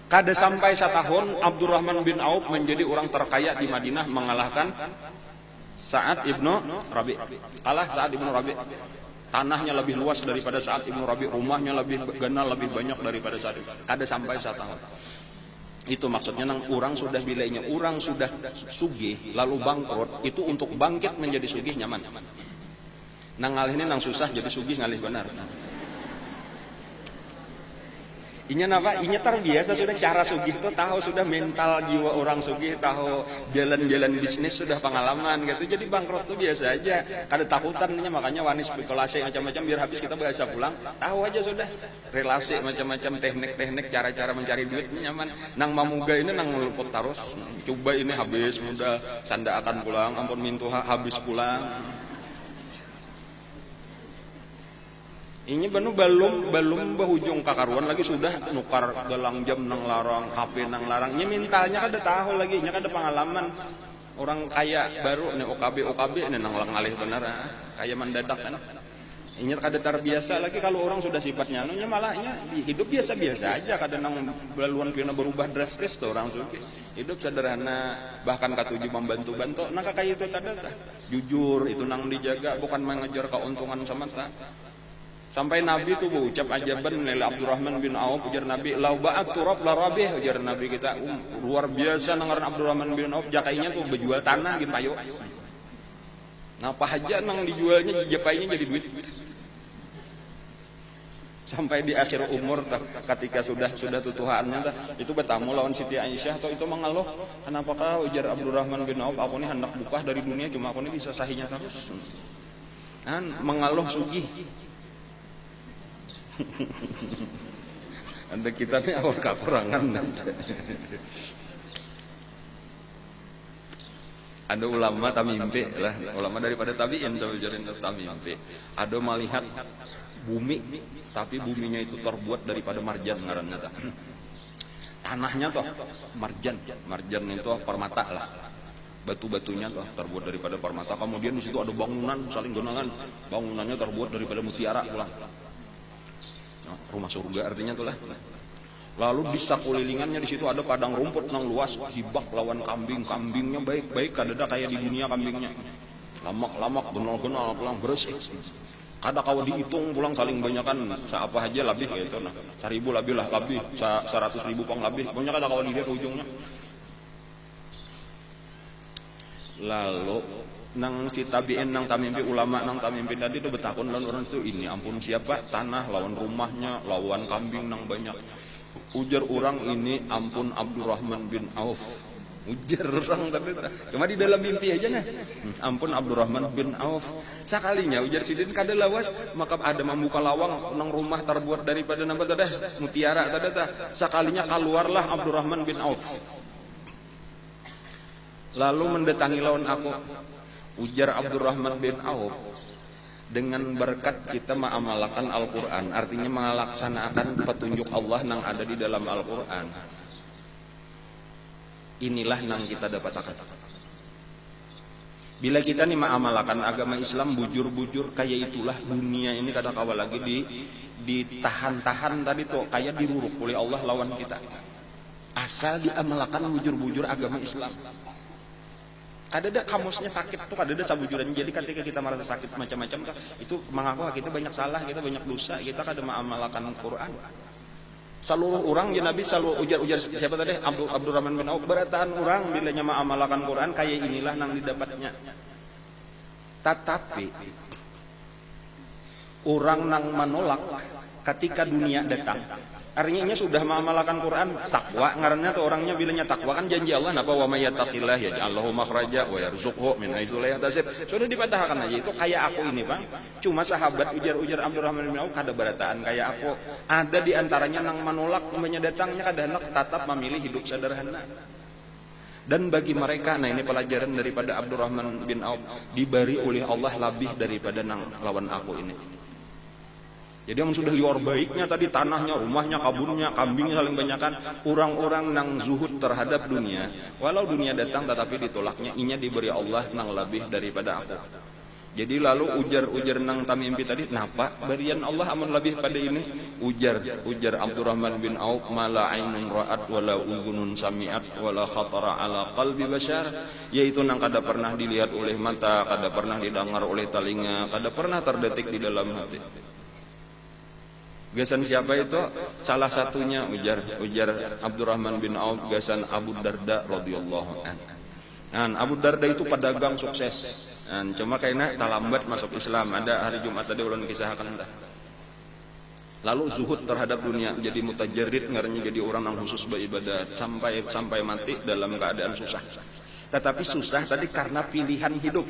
Speaker 1: Kada sampai setahun Abdurrahman bin Auf menjadi orang terkaya di Madinah mengalahkan Sa'ad ibnu Rabi. Kalah Sa'ad ibnu Rabi. Tanahnya lebih luas daripada Sa'ad ibnu Rabi, rumahnya lebih ganal lebih banyak daripada Sa'ad. Kada sampai setahun. Itu maksudnya nang orang sudah bilainya, orang sudah sugih lalu bangkrut, itu untuk bangkit menjadi sugih nyaman. Nang ngalih ini nang susah jadi sugih ngalih benar. Inya napa? Inya terbiasa sudah cara sugih itu tahu sudah mental jiwa orang sugih tahu jalan-jalan bisnis sudah pengalaman gitu. Jadi bangkrut tuh biasa aja. Kada takutan nya makanya wani spekulasi macam-macam biar habis kita bahasa pulang. Tahu aja sudah relasi macam-macam teknik-teknik cara-cara mencari duit nyaman. Nang mamuga ini nang ngeluput terus. Coba ini habis modal sanda akan pulang ampun mintu habis pulang. Ini belum berujung kakaruan lagi sudah nukar gelang jam nang larang, HP nang larang. Ini mentalnya kada tahu lagi, nya kada pengalaman. Orang kaya baru nih OKB ini nang ngalih bener kaya mendadak kan. Ini kada terbiasa lagi kalau orang sudah sifatnya nya malahnya hidup biasa-biasa aja kada nang beluan pina berubah drastis tuh orang suki. Hidup sederhana bahkan katuju membantu-bantu. Nah kakak itu tanda jujur itu nang dijaga bukan mengejar keuntungan semata. Sampai Nabi itu berucap ajaban nilai Abdurrahman bin Auf ujar Nabi lau ba'at turab la rabih ujar Nabi kita luar biasa nangaran Abdurrahman bin Auf jakainya tuh berjual tanah gitu payo. Nah apa aja nang dijualnya japainya jadi duit. Sampai di akhir umur ketika sudah tutuhannya itu bertamu lawan Siti Aisyah atau itu mengeluh kenapa kau ujar Abdurrahman bin Auf aku ini hendak bukah dari dunia cuma aku ini bisa sahinya terus. Kan mengeluh sugih. Anda kita ini awal kekurangan. Ada ulama tamimpi lah, ulama daripada tabiin sampai jarin tamimpi. Ada melihat bumi, tapi buminya itu terbuat daripada marjan ngarannya. Tanahnya tuh marjan itu permata lah. Batu-batunya tuh terbuat daripada permata. Kemudian di situ ada bangunan saling genangan, bangunannya terbuat daripada mutiara pulang. Rumah surga artinya tuh lah. Lalu di sakulilingannya di situ ada padang rumput nang luas, hibak lawan kambingnya baik-baik kada kayak di dunia kambingnya. Lamak-lamak genal-genal pulang bersih. Kada kau dihitung pulang saling banyakan apa aja lebih gitu nah. 1.000 lebih lah lebih 100.000 pang lebih. Pokoknya kada kau dilihat ujungnya. Lalu nang si tabiin nang tamimpi ulama nang tamimpi tadi itu betakun lawan orang itu ini ampun siapa tanah lawan rumahnya lawan kambing nang banyak ujar orang ini ampun Abdurrahman bin Auf Ujar orang tadi. Cuma di dalam mimpi aja nah. Ampun Abdurrahman bin Auf. Sakalinya ujar sidin kada lawas, maka ada membuka lawang nang rumah terbuat daripada napa tadi mutiara tadi tah. Sakalinya keluarlah Abdurrahman bin Auf. Lalu mendatangi lawan aku. Ujar Abdurrahman bin Auf, dengan berkat kita mengamalkan Al-Quran, artinya melaksanakan petunjuk Allah yang ada di dalam Al-Quran, inilah yang kita dapatkan. Bila kita nih mengamalkan agama Islam bujur-bujur, kayak itulah dunia ini kada kawal lagi ditahan-tahan tadi tuh, kayak diruruk oleh Allah lawan kita. Asal diamalkan bujur-bujur agama Islam. Ada kamusnya sakit tuh, ada sabujuran. Jadi ketika kita merasa sakit macam-macam itu mengaku kita banyak salah, kita banyak dosa, kita kada mengamalkan Quran. Seluruh orang ya Nabi selalu ujar siapa tadi Abdurrahman bin Auf, berataan orang bila nya mengamalkan Quran kayak inilah nang didapatnya. Tetapi orang nang menolak ketika dunia datang. Artinya sudah mengamalkan Quran, takwa ngarannya tuh orangnya bilanya takwa kan janji Allah napa wa may yattaqillah yaj'al lahu makhraja wa yarzuqhu min haitsu la yahtasib. Sudah dipatahkan aja itu kayak aku ini, Bang. Cuma sahabat ujar Abdurrahman bin Auf kada berataan kayak aku. Ada di antaranya nang menolak namanya datangnya kada hendak tetap memilih hidup sederhana. Dan bagi mereka, nah ini pelajaran daripada Abdurrahman bin Auf, diberi oleh Allah lebih daripada nang lawan aku ini. Jadi yang sudah luar baiknya tadi tanahnya, rumahnya, kebunnya, kambingnya saling banyakkan. Orang-orang nang zuhud terhadap dunia, walau dunia datang tetapi ditolaknya, inya diberi Allah nang lebih daripada aku. Jadi lalu ujar nang tamimpi tadi, napa berian Allah aman lebih pada ini? Ujar Abdurrahman bin Auf, mala ainun ra'at wala udhunun sami'at wala khatara ala qalbi bashar, yaitu nang kada pernah dilihat oleh mata, kada pernah didengar oleh telinga, kada pernah terdetik di dalam hati. Gasan siapa itu? Salah satunya ujar Abdurrahman bin Auf, gasan Abu Darda radhiyallahu anhu. Abu Darda itu pedagang sukses. Cuma kayaknya talambat masuk Islam. Ada hari Jumat tadi ulun kisahkan entah. Lalu zuhud terhadap dunia, jadi mutajarrid, ngarannya jadi orang yang khusus beribadat sampai mati dalam keadaan susah. Tetapi susah tadi karena pilihan hidup.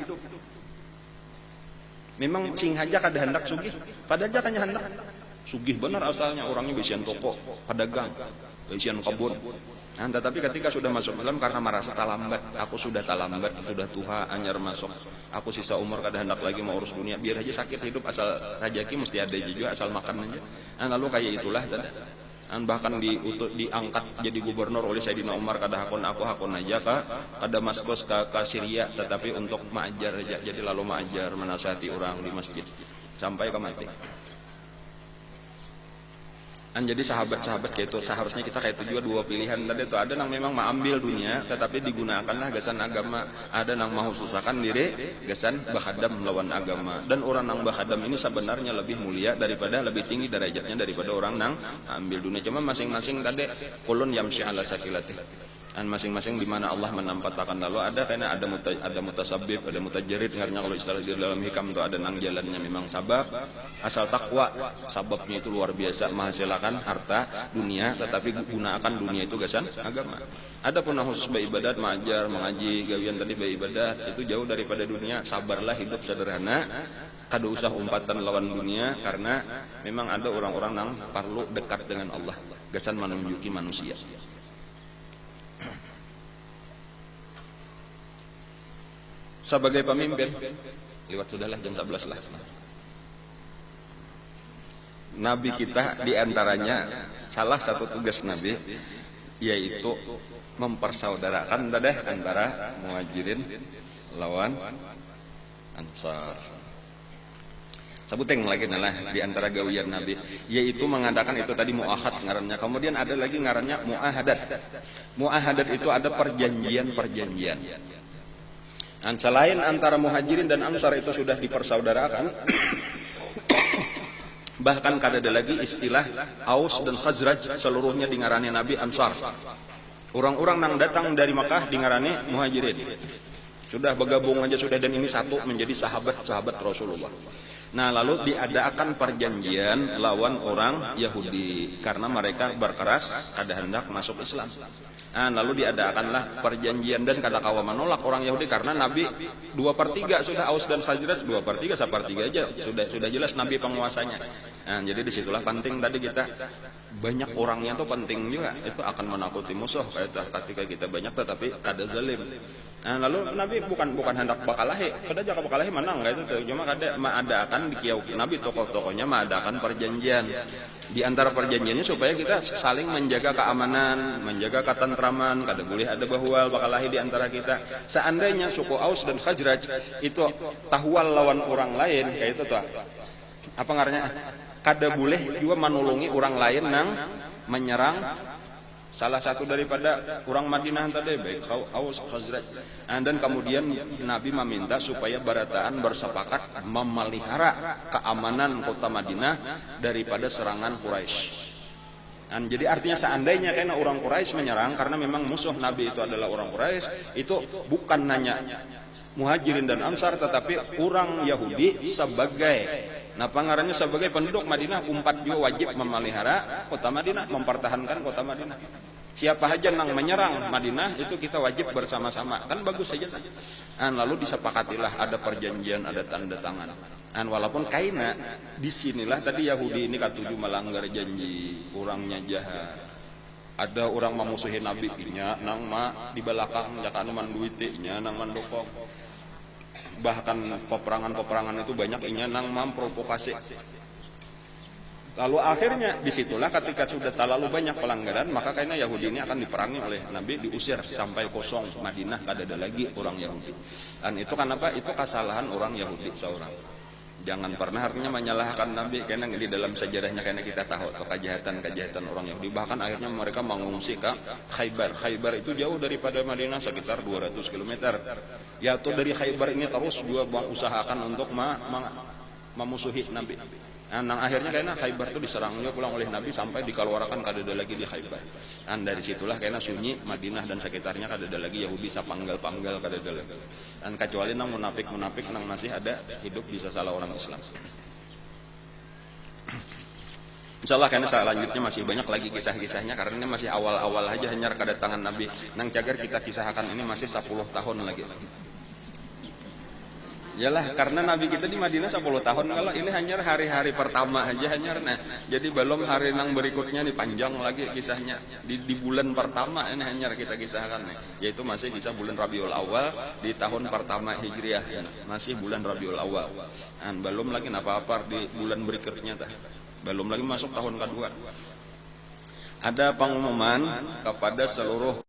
Speaker 1: Memang sing haja kada hendak sugih, pada aja kanya hendak sugih benar asalnya, orangnya besian toko, pedagang, besian kebun. Tetapi ketika sudah masuk Islam karena merasa talambat, aku sudah talambat, sudah tua, anyar masuk, aku sisa umur kada hendak lagi mau urus dunia, biar aja sakit hidup, asal rezeki mesti ada juga, asal makan aja. Lalu kayak itulah tadi. Bahkan diangkat jadi gubernur oleh Sayyidina Umar, kada hakun aja kada maskos ke Syria, tetapi untuk mengajar aja. Jadi lalu mengajar, menasihati orang di masjid sampai ke mati. Jadi sahabat-sahabat kayak itu seharusnya kita kayak itu juga dua pilihan tadi itu, ada yang memang mengambil dunia tetapi digunakanlah gasan agama, ada yang mau susahkan diri gasan bahadam melawan agama. Dan orang yang bahadam ini sebenarnya lebih mulia daripada, lebih tinggi derajatnya daripada orang yang ambil dunia. Cuma masing-masing tadi kulun yamshi ala sakilatih, masing-masing di mana Allah menampakkan. Lalu ada karena ada mutasabbib, ada mutajarrid, karena kalau istilah di dalam hikam itu ada nang jalannya memang sabab. Asal takwa sababnya itu luar biasa, menghasilkan harta dunia, tetapi gunakan dunia itu gasan agama. Ada pun khusus beribadat, mengajar, mengaji, gawian tadi beribadat itu jauh daripada dunia. Sabarlah hidup sederhana, kada usah umpatan lawan dunia, karena memang ada orang-orang yang perlu dekat dengan Allah, gasan menunjuki manusia. Sebagai pemimpin, lewat sudahlah jam 11 lah. Nabi kita diantaranya salah satu tugas Nabi yaitu mempersaudarakan antara muhajirin lawan ansar. Sebuteng lagi nalah di antara gawian Nabi, yaitu mengadakan itu tadi muahad ngarannya. Kemudian ada lagi ngarannya muahadat. Muahadat itu ada perjanjian. Selain antara muhajirin dan ansar itu sudah dipersaudarakan, bahkan kada ada lagi istilah Aus dan Khazraj, seluruhnya dingarani Nabi ansar. Orang-orang yang datang dari Makkah dingarani muhajirin. Sudah bergabung aja sudah, dan ini satu menjadi sahabat-sahabat Rasulullah. Nah, lalu diadakan perjanjian lawan orang Yahudi karena mereka berkeras kada hendak masuk Islam. Lalu diadakanlah perjanjian dan kada kawa menolak orang Yahudi karena Nabi 2/3 sudah Aus dan Khazraj 2/3 1/3 aja sudah jelas Nabi penguasanya. Jadi disitulah penting tadi kita banyak orangnya tuh penting juga itu akan menakuti musuh ketika kita banyak tetapi kada zalim. Lalu Nabi bukan hendak bakalahi, kada jaka bakalahi menang itu tuh cuma kada mengadakan di kiau Nabi tokoh-tokohnya mengadakan perjanjian. Di antara perjanjiannya supaya kita saling menjaga keamanan, menjaga ketentraman, kada boleh ada bahwal bakalahi di antara kita. Seandainya suku Aus dan Khazraj itu tahwal lawan orang lain, kayak itu tuh. Apa ngarannya? Kada boleh juga menolongi orang lain nang menyerang salah satu daripada orang Madinah tadi, baik Aus Khazraj. Dan kemudian Nabi meminta supaya barataan bersepakat memelihara keamanan kota Madinah daripada serangan Quraisy. Jadi artinya seandainya karena orang Quraisy menyerang, karena memang musuh Nabi itu adalah orang Quraisy, itu bukan hanya Muhajirin dan Ansar tetapi orang Yahudi pengarannya sebagai penduduk Madinah umpat juga wajib memelihara kota Madinah, mempertahankan kota Madinah. Siapa aja yang menyerang Madinah itu kita wajib bersama-sama, kan bagus saja. Lalu disepakatilah ada perjanjian, ada tanda tangan. Walaupun kaina disinilah tadi Yahudi ini katuju melanggar janji, orangnya jahat. Ada orang memusuhi Nabi nya nang di belakang jakana manduitinya nang mandokong. Bahkan peperangan itu banyak inya nang memprovokasi. Lalu akhirnya disitulah ketika sudah terlalu banyak pelanggaran, maka kayaknya Yahudi ini akan diperangi oleh Nabi, diusir sampai kosong Madinah, tidak ada lagi orang Yahudi. Dan itu kenapa? Itu kesalahan orang Yahudi seorang. Jangan pernah artinya menyalahkan Nabi, karena di dalam sejarahnya karena kita tahu kejahatan orang Yahudi. Bahkan akhirnya mereka mengungsi ke Khaybar. Khaybar itu jauh daripada Madinah sekitar 200 km. Ya tuh dari Khaybar ini terus juga usahakan untuk memusuhi Nabi. Akhirnya karena Khaybar itu diserang juga pulang oleh Nabi sampai dikeluarkan kadada lagi di Khaybar. Dari situlah karena sunyi Madinah dan sekitarnya kadada lagi Yahudi sapanggal-panggal kadada lagi. Dan kecuali nang munafik nang masih ada hidup bisa salah orang Islam. Insyaallah karena selanjutnya masih banyak lagi kisah-kisahnya karena ini masih awal-awal aja hanya kedatangan Nabi. Nang cagar kita kisahkan ini masih 10 tahun lagi. Yalah karena Nabi kita di Madinah 10 tahun, kalau ini hanya hari-hari pertama aja hanya. Jadi belum hari nang berikutnya nih panjang lagi kisahnya. Di bulan pertama ini hanya kita kisahkan nih, yaitu masih kisah bulan Rabiul Awal di tahun pertama Hijriah ya. Masih bulan Rabiul Awal. Belum lagi apa-apa di bulan berikutnya belum lagi masuk tahun kedua. Ada pengumuman kepada seluruh